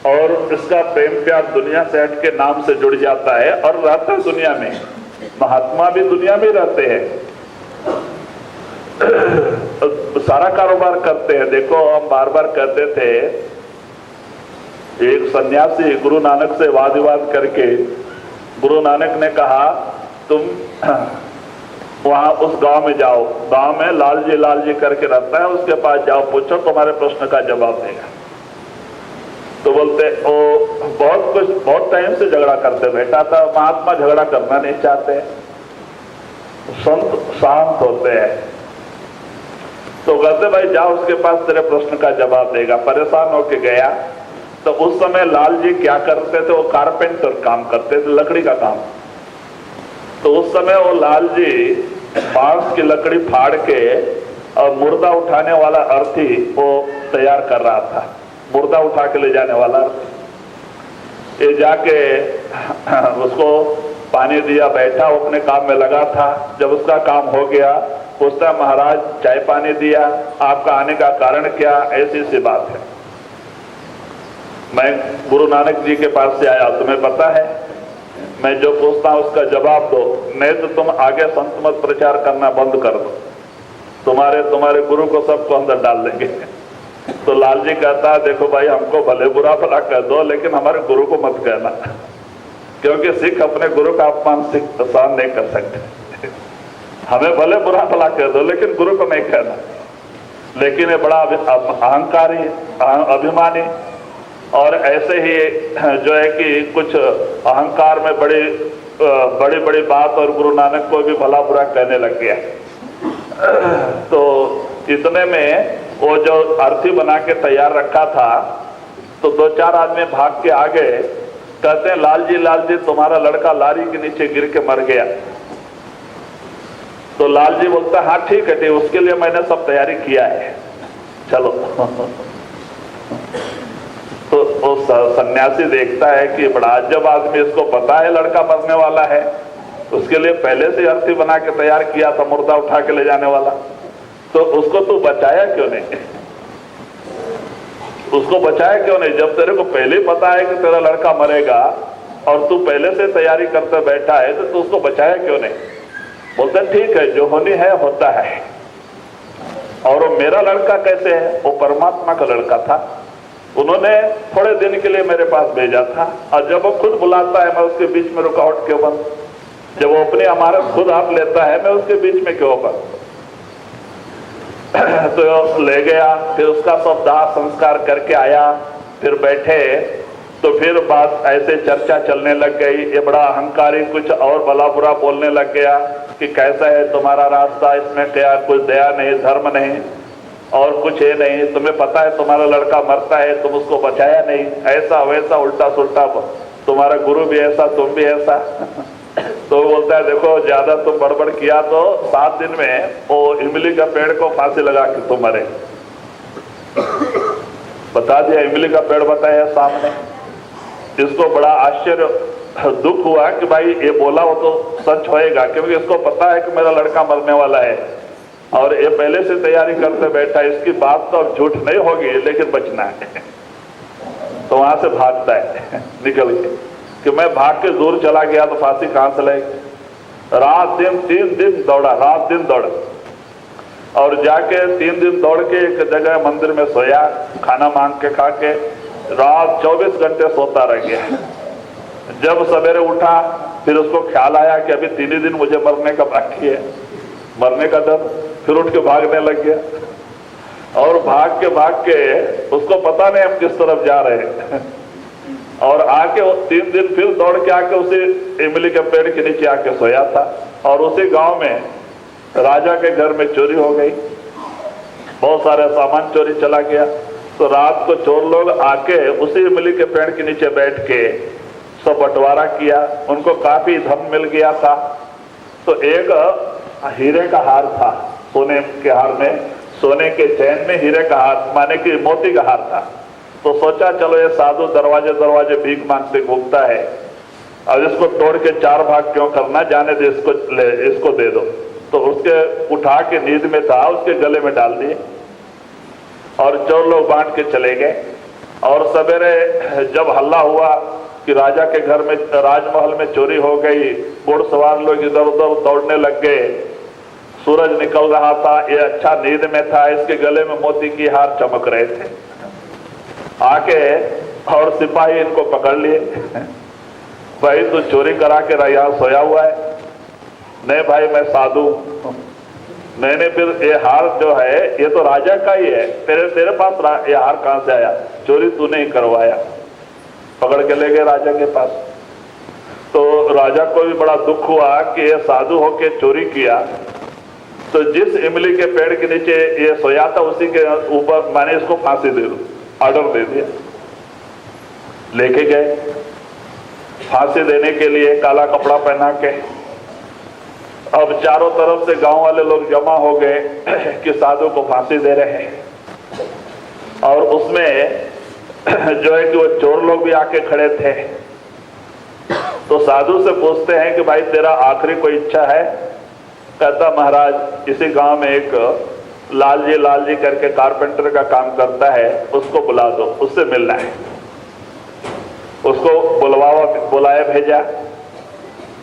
और इसका प्रेम प्यार दुनिया से हट के नाम से जुड़ जाता है और रहता है दुनिया में। महात्मा भी दुनिया में रहते हैं, सारा कारोबार करते हैं। देखो हम बार बार कहते थे, एक सन्यासी गुरु नानक से वाद विवाद करके गुरु नानक ने कहा तुम वहां उस गांव में जाओ, गांव में लाल जी करके रहता है, उसके पास जाओ, पूछो तुम्हारे प्रश्न का जवाब देगा। तो बोलते ओ बहुत टाइम से झगड़ा करते बैठा था। महात्मा झगड़ा करना नहीं चाहते, संत शांत होते हैं। तो कहते भाई जाओ उसके पास, तेरे प्रश्न का जवाब देगा। परेशान होके गया तो उस समय लाल जी क्या करते थे? वो कारपेंटर काम करते थे, लकड़ी का काम। तो उस समय वो लाल जी बांस की लकड़ी फाड़ के और मुर्दा उठाने वाला अर्थी वो तैयार कर रहा था, मुर्दा उठा के ले जाने वाला। ये जाके उसको पानी दिया, बैठा, वो अपने काम में लगा था। जब उसका काम हो गया पूछता महाराज चाय पानी दिया, आपका आने का कारण क्या? ऐसी सी बात है। मैं गुरु नानक जी के पास से आया, तुम्हें पता है मैं जो पूछता हूं उसका जवाब दो, नहीं तो तुम आगे संत मत प्रचार करना बंद कर दो, तुम्हारे गुरु को सबको अंदर डाल देंगे। तो लाल जी कहता है देखो भाई, हमको भले बुरा भला कह दो लेकिन हमारे गुरु को मत कहना, क्योंकि सिख अपने गुरु का अपमान सिख सहन नहीं कर सकते। हमें भले बुरा भला कह दो लेकिन गुरु को नहीं कहना। लेकिन ये बड़ा अहंकारी, अभिमानी, और ऐसे ही जो है कि कुछ अहंकार में बड़ी बड़ी बात, और गुरु नानक को भी भला बुरा कहने लग गया। तो इतने में वो जो अर्थी बना के तैयार रखा था, तो 2-4 आदमी भाग के आ गए, कहते हैं लाल जी तुम्हारा लड़का लारी के नीचे गिर के मर गया। तो लाल जी बोलता हाँ ठीक है, उसके लिए मैंने सब तैयारी किया है, चलो। तो वो सन्यासी देखता है कि बड़ा अजब आदमी, इसको पता है लड़का मरने वाला है, उसके लिए पहले से अर्थी बना के तैयार किया था, मुर्दा उठा के ले जाने वाला, तो उसको तू बचाया क्यों नहीं? उसको बचाया क्यों नहीं? जब तेरे को पहले ही पता है कि तेरा लड़का मरेगा और तू पहले से तैयारी करते बैठा है, तो तू उसको बचाया क्यों नहीं? बोलते ठीक है, जो होनी है होता है। और वो मेरा लड़का कैसे है? वो परमात्मा का लड़का था, उन्होंने थोड़े दिन के लिए मेरे पास भेजा था, और जब वो खुद बुलाता है मैं उसके बीच में रुकावट क्यों बन? जब वो अपनी अमानत खुद हाथ लेता है मैं उसके बीच में क्यों बन? तो ले गया, फिर उसका सब दाह संस्कार करके आया, फिर बैठे, तो फिर बात ऐसे चर्चा चलने लग गई। ये बड़ा अहंकारी कुछ और भला बुरा बोलने लग गया कि कैसा है तुम्हारा रास्ता, इसमें क्या कुछ दया नहीं, धर्म नहीं, और कुछ ये नहीं, तुम्हें पता है तुम्हारा लड़का मरता है, तुम उसको बचाया नहीं, ऐसा वैसा उल्टा सुल्टा, तुम्हारा गुरु भी ऐसा, तुम भी ऐसा। तो बोलता है देखो, ज्यादा तुम बड़बड़ किया तो 7 दिन में वो इमली का पेड़ को फांसी लगा के तुम मरे। बता दिया, इमली का पेड़ बताया सामने। इसको बड़ा आश्चर्य दुख हुआ कि भाई ये बोला वो तो सच होएगा, क्योंकि इसको पता है कि मेरा लड़का मरने वाला है और ये पहले से तैयारी करते बैठा है, इसकी बात तो अब झूठ नहीं होगी लेकिन बचना है। तो वहां से भागता है निकल के कि मैं भाग के दूर चला गया तो फांसी कहां से लगेगी? रात दिन 3 दिन दौड़ा, रात दिन दौड़ा, और जाके 3 दिन दौड़ के एक जगह मंदिर में सोया, खाना मांग के खा के, रात 24 घंटे सोता रह गया। जब सवेरे उठा फिर उसको ख्याल आया कि अभी 3 ही दिन मुझे मरने का बाकी है, मरने का डर, फिर उठ के भागने लग गया। और भाग के उसको पता नहीं हम किस तरफ जा रहे हैं, और आके 3 दिन फिर दौड़ के आके उसी इमली के पेड़ के नीचे आके सोया था। और उसी गांव में राजा के घर में चोरी हो गई, बहुत सारे सामान चोरी चला गया। तो रात को चोर लोग आके उसी इमली के पेड़ के नीचे बैठ के सब बंटवारा किया, उनको काफी धन मिल गया था। तो एक हीरे का हार था, सोने के हार में, सोने के चैन में हीरे का हार, माने कि मोती का हार था। तो सोचा चलो ये साधु दरवाजे दरवाजे भीख मांगते घूमता है, अब इसको तोड़ के 4 भाग क्यों करना, जाने दे, इसको दे दो। तो उसके उठा के नींद में था, उसके गले में डाल दिए और चोर लोग बांट के चले गए। और सवेरे जब हल्ला हुआ कि राजा के घर में, राजमहल में चोरी हो गई, घुड़सवार लोग इधर उधर दौड़ने लग गए, सूरज निकल रहा था, ये अच्छा नींद में था, इसके गले में मोती की हार चमक रहे थे। आके और सिपाही इनको पकड़ लिए, भाई तू चोरी करा के यहाँ सोया हुआ है? नहीं भाई मैं साधु। मैंने फिर ये हार जो है ये तो राजा का ही है, तेरे पास ये हार कहां से आया? चोरी तूने ही करवाया। पकड़ के ले गए राजा के पास। तो राजा को भी बड़ा दुख हुआ कि ये साधु होके चोरी किया, तो जिस इमली के पेड़ के नीचे ये सोया था उसी के ऊपर मैंने इसको फांसी दे दो, ऑर्डर दे दिया। लेके गए फांसी देने के लिए, काला कपड़ा पहना के। अब चारों तरफ से गांव वाले लोग जमा हो गए कि साधु को फांसी दे रहे हैं। और उसमें जो है कि वो चोर लोग भी आके खड़े थे। तो साधु से पूछते हैं कि भाई तेरा आखिरी कोई इच्छा है? कहता महाराज इसी गांव में एक लाल जी करके कारपेंटर का काम करता है, उसको बुला दो, उससे मिलना है। उसको बुलाया भेजा।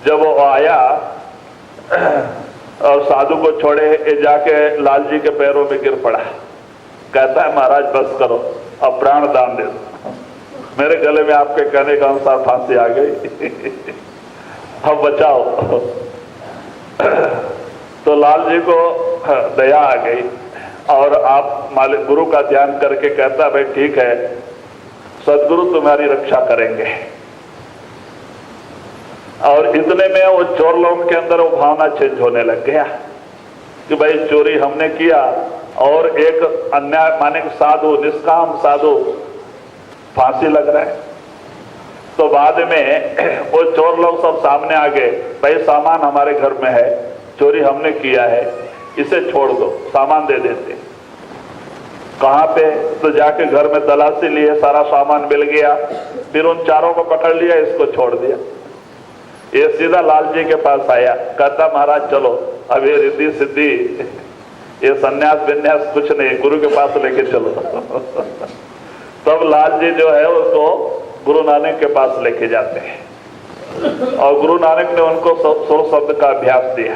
जब वो आया और साधु को छोड़े, ये जाके लाल जी के पैरों में गिर पड़ा। कहता है महाराज बस करो, अब प्राण दान दे दो, मेरे गले में आपके कहने के अनुसार फांसी आ गई, अब बचाओ। तो लाल जी को दया आ गई और आप मालिक गुरु का ध्यान करके कहता भाई ठीक है, सदगुरु तुम्हारी रक्षा करेंगे। और इतने में वो चोर लोगों के अंदर वो भावना चेंज होने लग गया कि भाई चोरी हमने किया और एक अन्याय माने साधु, निष्काम साधु फांसी लग रहा है। तो बाद में वो चोर लोग सब सामने आ गए, भाई सामान हमारे घर में है, चोरी हमने किया है, इसे छोड़ दो, सामान दे देते। कहां पे? तो जाके घर में तलाशी लिए, सारा सामान मिल गया। फिर उन चारों को पकड़ लिया, इसको छोड़ दिया। ये सीधा लाल जी के पास आया, कहता महाराज चलो, अब ये रिद्धि सिद्धि, ये सन्यास विन्यास कुछ नहीं, गुरु के पास लेके चलो। तब लाल जी जो है उसको गुरु नानक के पास लेके जाते हैं और गुरु नानक ने उनको सुर शब्द का अभ्यास दिया।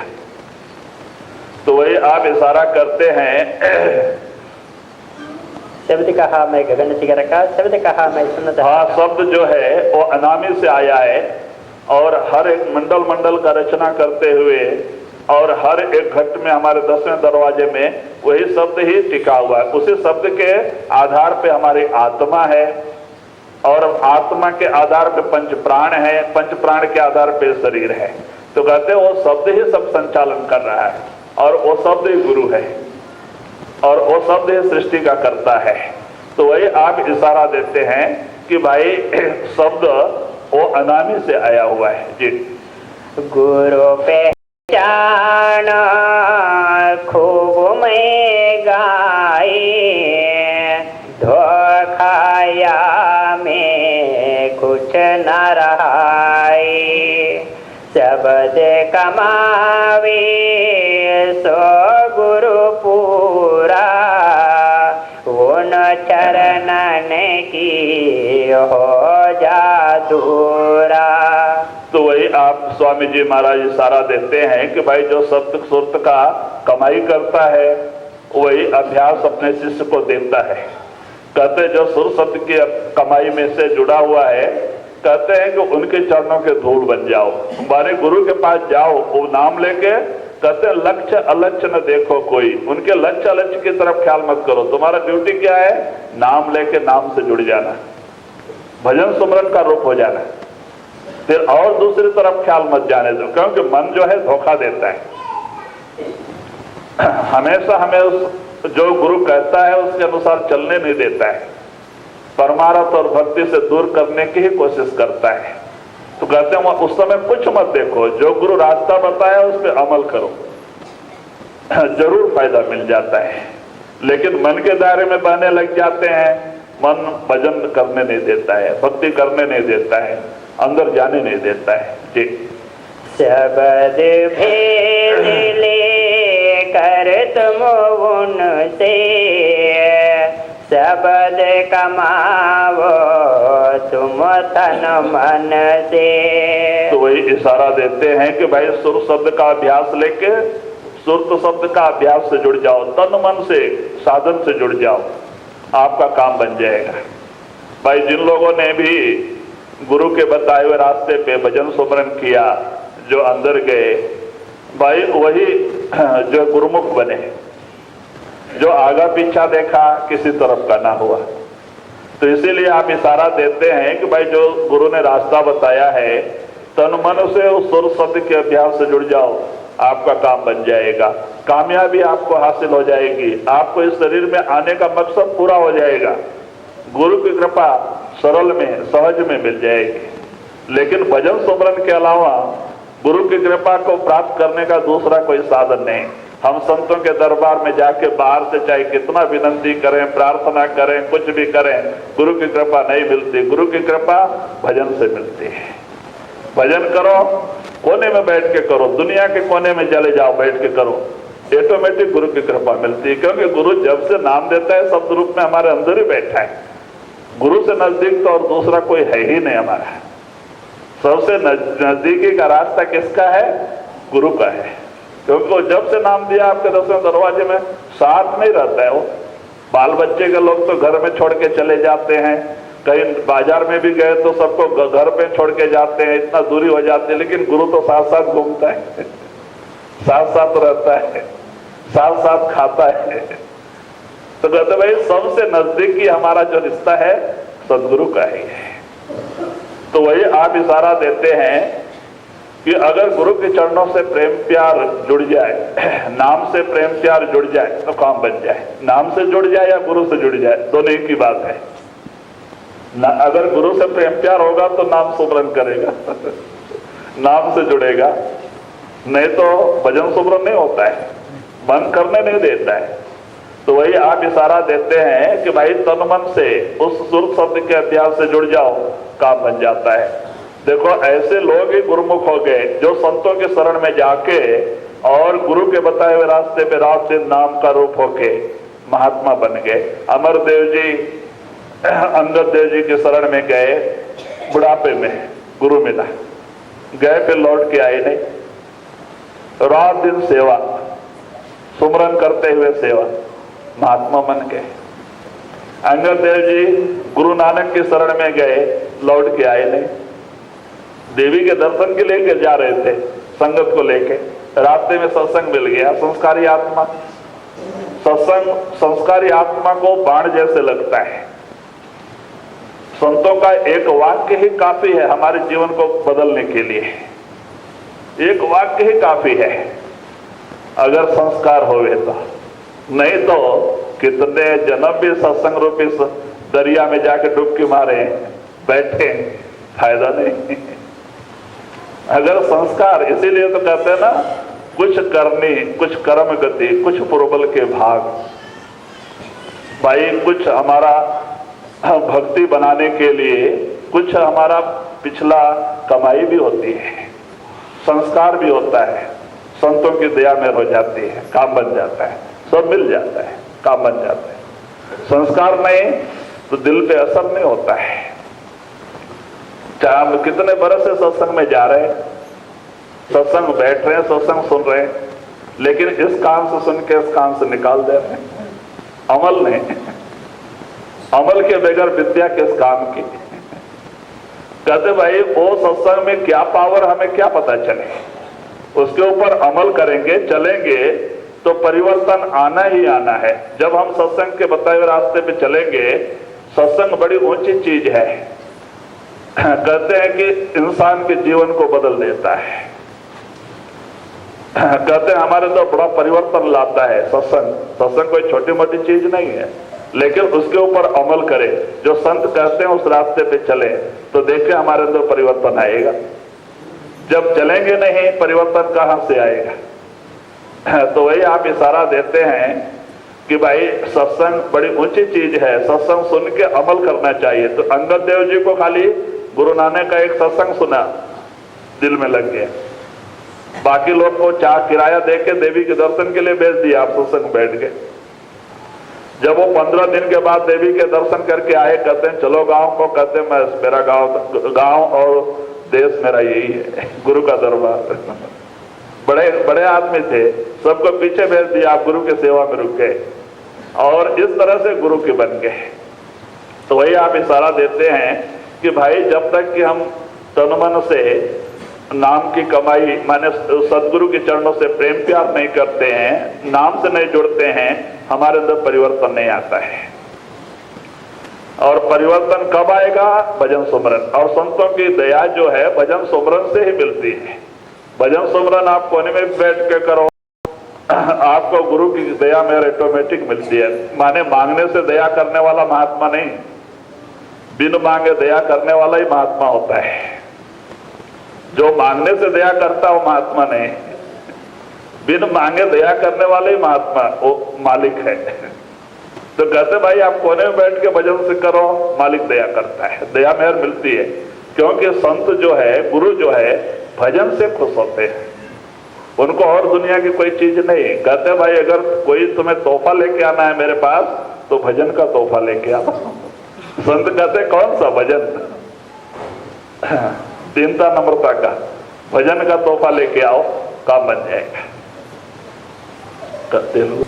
तो वही आप इशारा करते हैं, शब्द कहा मैं गगन शिखर का, शब्द कहा मैं सुनत। हाँ, शब्द जो है वो अनामी से आया है और हर एक मंडल मंडल का रचना करते हुए और हर एक घट में हमारे 10वें दरवाजे में वही शब्द ही टिका हुआ है। उसी शब्द के आधार पे हमारी आत्मा है और आत्मा के आधार पे पंच प्राण है, पंच प्राण के आधार पे शरीर है। तो कहते हैं वो शब्द ही सब संचालन कर रहा है और वो शब्द ही गुरु है और वो शब्द ही सृष्टि का करता है। तो वही आप इशारा देते हैं कि भाई शब्द वो अनामी से आया हुआ है। जी, गुरु पहचान खूब मैं गाए, धोखाया में कुछ न रहाए, शब्द कमावे सो गुरु पूरा, उन चरणन की हो जा दूरा। तो वही आप स्वामी जी महाराज इशारा देते हैं कि भाई जो सत्य सुरत का कमाई करता है वही अभ्यास अपने शिष्य को देता है। कहते जो सुर सत्य की कमाई में से जुड़ा हुआ है, कहते हैं कि उनके चरणों के धूल बन जाओ, हमारे गुरु के पास जाओ, वो नाम लेके कहते हैं लक्ष्य अलक्ष्य न देखो कोई, उनके लक्ष्य अलक्ष्य की तरफ ख्याल मत करो। तुम्हारा ड्यूटी क्या है? नाम लेके नाम से जुड़ जाना, भजन सुमरन का रूप हो जाना, फिर और दूसरी तरफ ख्याल मत जाने दो, क्योंकि मन जो है धोखा देता है। हमेशा हमें उस जो गुरु कहता है उसके अनुसार चलने नहीं देता है, परमार्थ और भक्ति से दूर करने की ही कोशिश करता है। तो कहते हैं उस समय कुछ मत देखो, जो गुरु रास्ता बताया उस पर अमल करो, जरूर फायदा मिल जाता है। लेकिन मन के दायरे में बहने लग जाते हैं, मन भजन करने नहीं देता है, भक्ति करने नहीं देता है, अंदर जाने नहीं देता है। जी, शब्द भेद ले कर तुम उनसे, शब्द कमावो तुम तन मन से। तो वही इशारा देते हैं कि भाई सुर शब्द का अभ्यास लेके सुरत शब्द का अभ्यास से जुड़ जाओ, तन मन से साधन से जुड़ जाओ, आपका काम बन जाएगा। भाई जिन लोगों ने भी गुरु के बताए हुए रास्ते पे भजन सुमरन किया, जो अंदर गए, भाई वही जो गुरुमुख बने। जो आगा पीछा देखा किसी तरफ का ना हुआ। तो इसीलिए आप इशारा देते हैं कि भाई जो गुरु ने रास्ता बताया है, तन मन से उस सुर शब्द के अभ्यास से जुड़ जाओ, आपका काम बन जाएगा, कामयाबी आपको हासिल हो जाएगी, आपको इस शरीर में आने का मकसद पूरा हो जाएगा, गुरु की कृपा सरल में सहज में मिल जाएगी। लेकिन भजन सुमरन के अलावा गुरु की कृपा को प्राप्त करने का दूसरा कोई साधन नहीं। हम संतों के दरबार में जाके बाहर से चाहे कितना विनंती करें, प्रार्थना करें, कुछ भी करें, गुरु की कृपा नहीं मिलती। गुरु की कृपा भजन से मिलती है। भजन करो, कोने में बैठ के करो, दुनिया के कोने में चले जाओ, बैठ के करो, ऑटोमेटिक गुरु की कृपा मिलती है। क्योंकि गुरु जब से नाम देता है शब्द रूप में हमारे अंदर ही बैठा है। गुरु से नजदीक तो और दूसरा कोई है ही नहीं हमारा। सबसे नजदीकी का रास्ता किसका है? गुरु का है। क्योंकि वो जब से नाम दिया आपके 10वें दरवाजे में साथ नहीं रहता है। वो बाल बच्चे के लोग तो घर में छोड़ के चले जाते हैं, कहीं बाजार में भी गए तो सबको घर पे छोड़ के जाते हैं, इतना दूरी हो जाती है, लेकिन गुरु तो साथ साथ घूमता है, साथ साथ रहता है, साथ साथ खाता है। तो कहते भाई सबसे नजदीकी हमारा जो रिश्ता है सदगुरु का ही है। तो वही आप इशारा देते हैं कि अगर गुरु के चरणों से प्रेम प्यार जुड़ जाए, नाम से प्रेम प्यार जुड़ जाए तो काम बन जाए। नाम से जुड़ जाए या गुरु से जुड़ जाए, दोनों एक ही बात है ना। अगर गुरु से प्रेम प्यार होगा तो नाम सुमरन करेगा नाम से जुड़ेगा, नहीं तो भजन सुमरन नहीं होता है, मन करने नहीं देता है। तो वही आप इशारा देते हैं कि भाई तन मन से उस सुर शब्द के अध्यास से जुड़ जाओ, काम बन जाता है। देखो ऐसे लोग ही गुरुमुख हो गए जो संतों के शरण में जाके और गुरु के बताए हुए रास्ते पे रात दिन नाम का रूप होके महात्मा बन गए। अमरदेव जी अंगद देव जी के शरण में गए, बुढ़ापे में गुरु मिला, गए फिर लौट के आए नहीं, रात दिन सेवा, सुमरन करते हुए सेवा, महात्मा बन गए। अंगद देव जी गुरु नानक के शरण में गए, लौट के आए नहीं, देवी के दर्शन के लिए जा रहे थे संगत को लेके, रास्ते में सत्संग मिल गया। संस्कारी आत्मा, सत्संग संस्कारी आत्मा को बाण जैसे लगता है। संतों का एक वाक्य ही काफी है हमारे जीवन को बदलने के लिए, एक वाक्य ही काफी है अगर संस्कार होवे तो। नहीं तो कितने जन्म भी सत्संग रूपी दरिया में जाके डुबकी मारे बैठे, फायदा नहीं। अगर संस्कार, इसीलिए तो कहते हैं ना, कुछ करनी कुछ कर्म गति कुछ पुरबल के भाग। भाई कुछ हमारा भक्ति बनाने के लिए कुछ हमारा पिछला कमाई भी होती है, संस्कार भी होता है, संतों की दया में हो जाती है, काम बन जाता है, सब मिल जाता है, काम बन जाता है। संस्कार नहीं तो दिल पे असर नहीं होता है। चाहे हम कितने बरस से सत्संग में जा रहे हैं, सत्संग बैठ रहे हैं, सत्संग सुन रहे हैं, लेकिन इस कान से सुन के इस कान से निकाल दे रहे हैं, अमल नहीं। अमल के बगैर विद्या किस काम की। कहते भाई वो सत्संग में क्या पावर हमें क्या पता चले, उसके ऊपर अमल करेंगे, चलेंगे तो परिवर्तन आना ही आना है। जब हम सत्संग के बताए हुए रास्ते पे चलेंगे, सत्संग बड़ी ऊंची चीज है। कहते हैं कि इंसान के जीवन को बदल देता है। कहते हैं हमारे तो बड़ा परिवर्तन लाता है सत्संग। सत्संग कोई छोटी मोटी चीज नहीं है, लेकिन उसके ऊपर अमल करें, जो संत कहते हैं उस रास्ते पे चले तो देखिए हमारे अंदर परिवर्तन आएगा। जब चलेंगे नहीं, परिवर्तन कहां से आएगा। तो वही आप इशारा देते हैं कि भाई सत्संग बड़ी ऊंची चीज है, सत्संग सुन के अमल करना चाहिए। तो अंगद देव जी को खाली गुरु नानक का एक सत्संग सुना, दिल में लग गया। बाकी लोग को चाह किराया दे के देवी के दर्शन के लिए भेज दिया, आप सत्संग बैठ गए। जब वो 15 दिन के बाद देवी के दर्शन करके आए, कहते हैं चलो गांव को, कहते हैं मैं मेरा गांव और देश मेरा यही है, गुरु का दरबार। बड़े बड़े आदमी थे, सबको पीछे भेज दिया, आप गुरु की सेवा में रुक गए और इस तरह से गुरु के बन गए। तो वही आप इशारा देते हैं कि भाई जब तक कि हम तन मन से नाम की कमाई माने सदगुरु के चरणों से प्रेम प्यार नहीं करते हैं, नाम से नहीं जुड़ते हैं, हमारे अंदर परिवर्तन नहीं आता है। और परिवर्तन कब आएगा? भजन सुमरन। और संतों की दया जो है भजन सुमरन से ही मिलती है। भजन सुमरन आप कोने में बैठ के करो, आपको गुरु की दया में ऑटोमेटिक मिलती है। माने मांगने से दया करने वाला महात्मा नहीं, बिन मांगे दया करने वाला ही महात्मा होता है। जो मांगने से दया करता वो महात्मा नहीं, बिन मांगे दया करने वाले ही महात्मा वो मालिक है। तो कहते भाई आप कोने में बैठ के भजन से करो, मालिक दया करता है, दया मेहर मिलती है। क्योंकि संत जो है, गुरु जो है, भजन से खुश होते हैं, उनको और दुनिया की कोई चीज नहीं। कहते भाई अगर कोई तुम्हें तोहफा लेके आना है मेरे पास तो भजन का तोहफा लेके आना। संत कहते कौन सा भजन? 3 नम्रता का भजन का तोहफा लेके आओ, काम बन जाएगा। करते लोग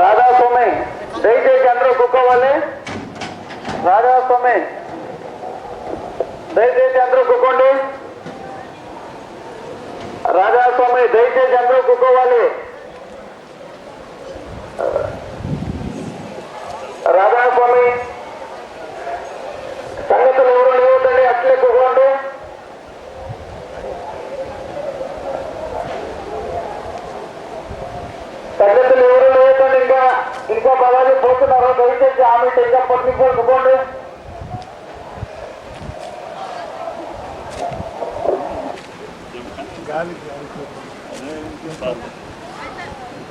రాధా స్వామి దయచేసి అందరూ కూకోవాలి. రాధా స్వామి దయచేసి అందరూ కూకోండి. రాధా స్వామి దయచేసి అందరూ కూకోవాలి. రాధా స్వామి సంగతులు ఎవరు లేవుతండి, అట్లే కూకోండి. సంగతులు ఎవరు లేవుతండి, ఇంకా పదాలు పోతున్నారు. దయచేసి ఆమె ఇంకా పట్టుకుని కూకోండి.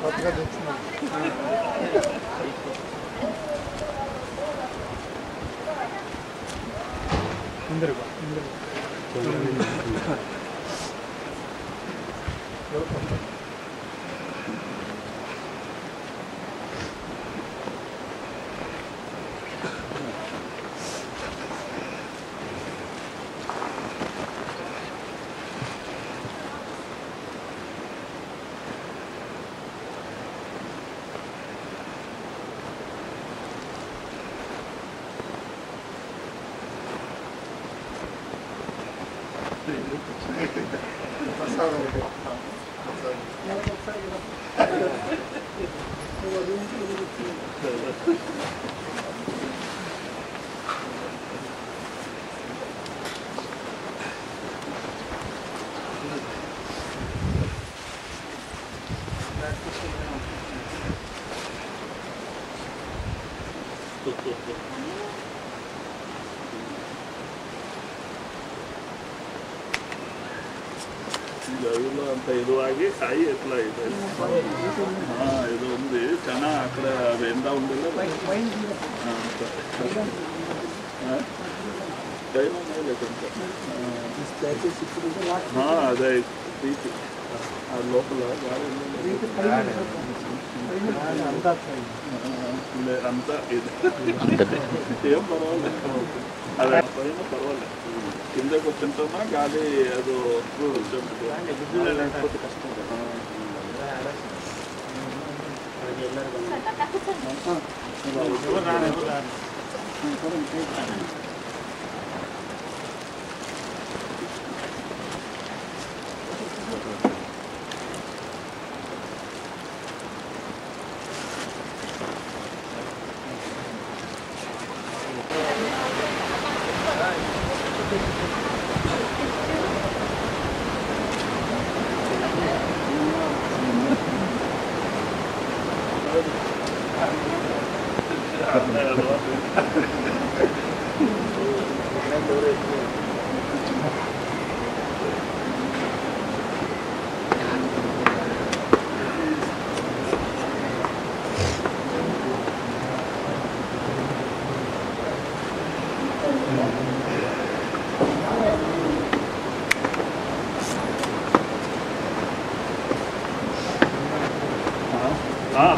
కొత్తగా తెచ్చినారు. గదిలో అంత ఇది ఆగి కాయి ఎట్లా ఇది ఇది ఉంది చాలా అక్కడ ఎండ ఉండేది అదే లోపల అంతా ఇది ఏం పర్వాలేదు, అదే పైన పర్వాలేదు. కిందకి వచ్చింటున్నా గాలి అది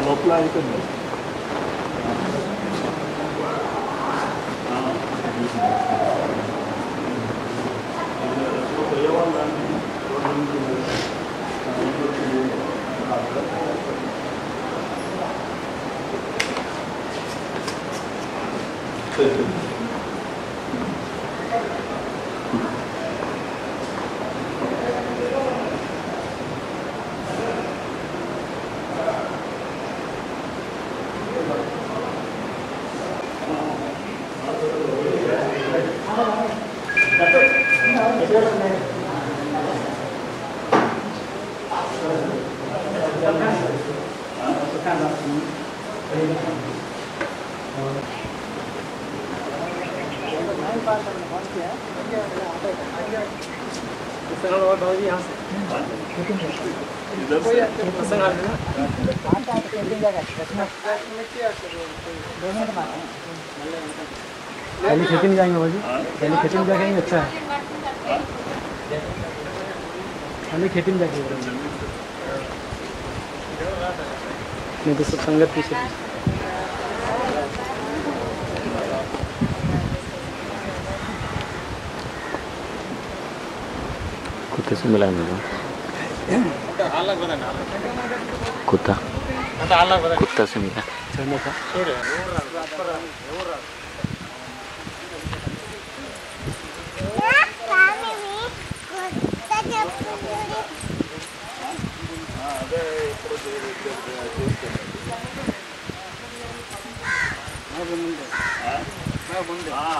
లోపల అయిపోయింది. पहले खेती में जाएंगे भाजी, पहले खेती में जाएंगे। अच्छा है, पहले खेती में जाएंगे, नहीं तो सब संगत पीछे। कुत्ते से मिला मुझे, कुत्ता कुत्ता से मिला।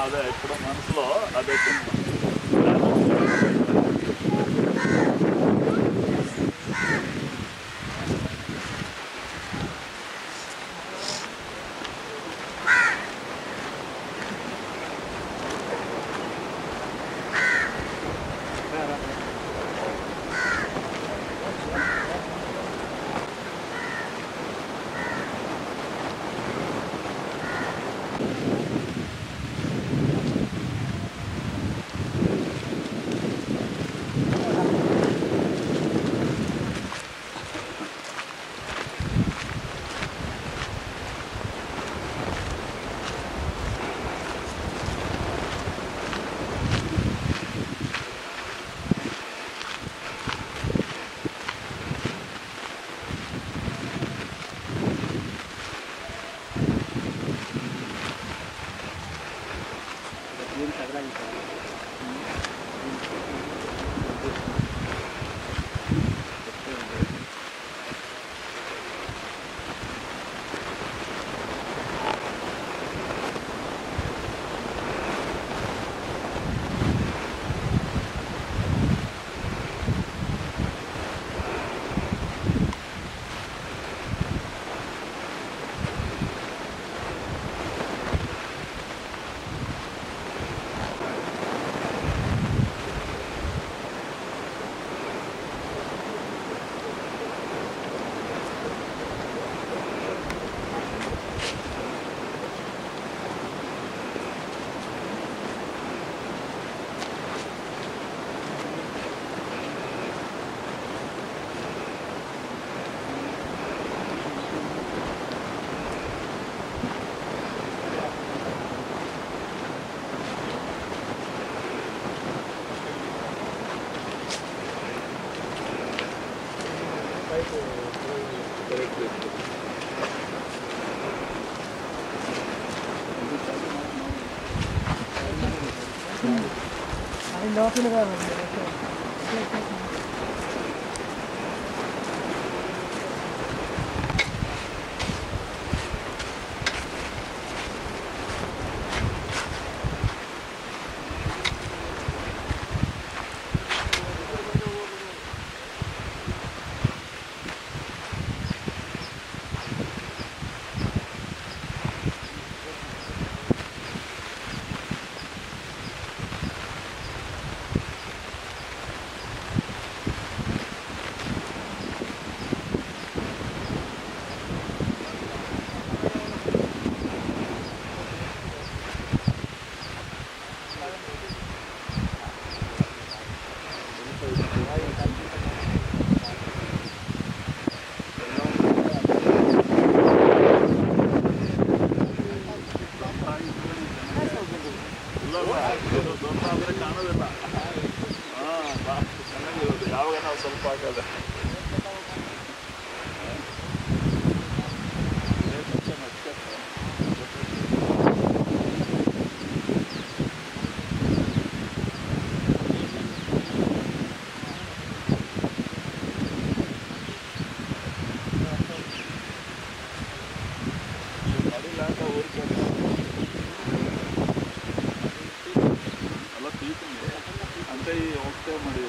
అదే ఇప్పుడు మనసులో అదే ಯಾವಾಗ ನಾವು ಸ್ವಲ್ಪ ಆಗಲ್ಲ అలా తీసింది అంటే ఈ ఒకటే మరి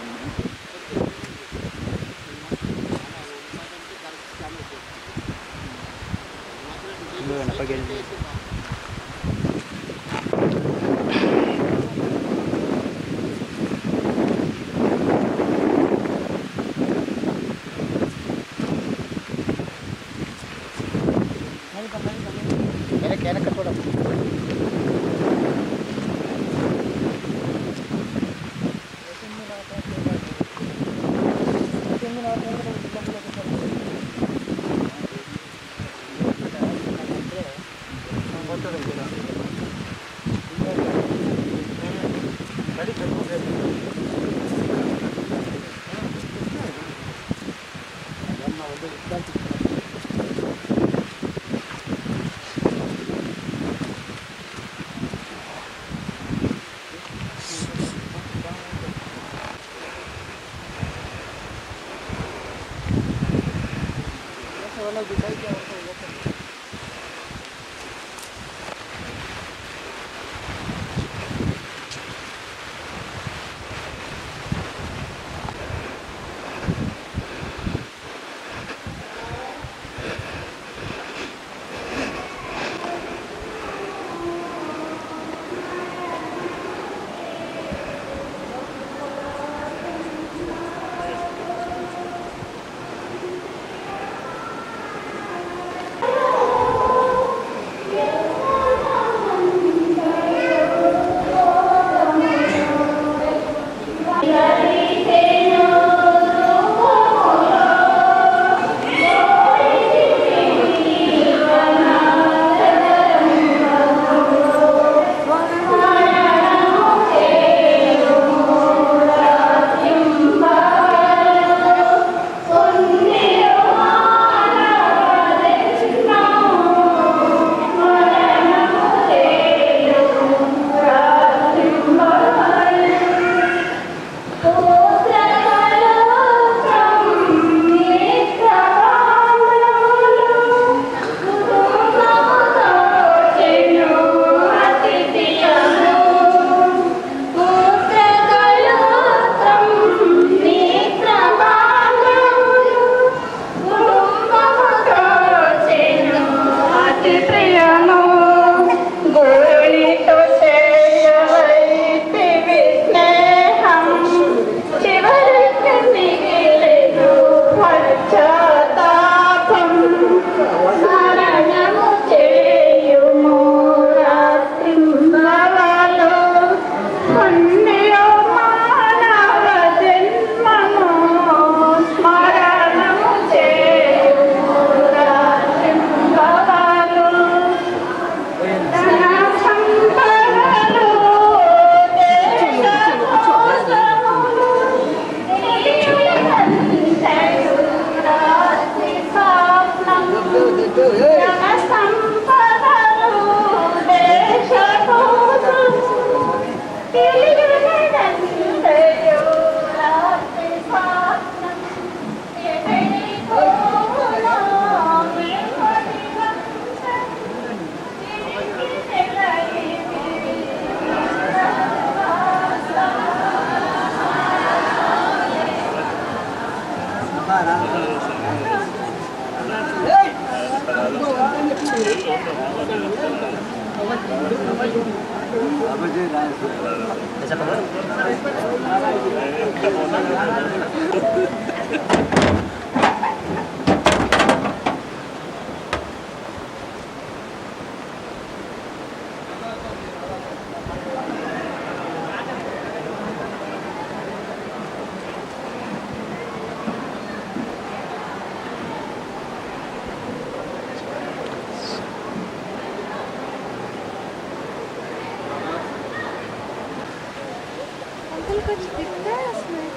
अंकल कुछ दिखता है उसमें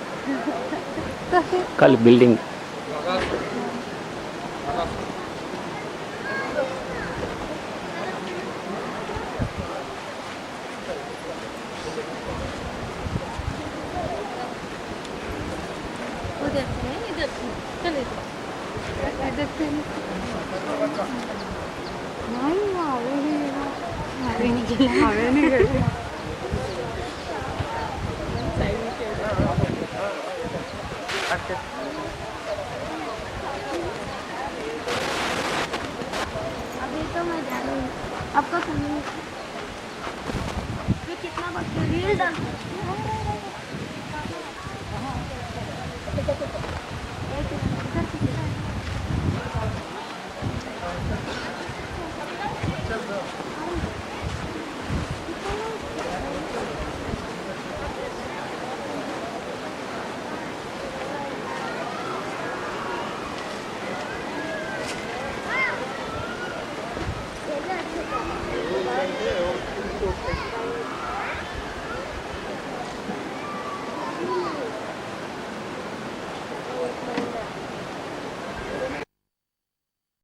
तो फिर कल बिल्डिंग उधर से इधर से चल इधर से नहीं हवे नहीं गए अभी तो मैं जा रही हूँ आपका समय ये कितना बच्चे रील डाल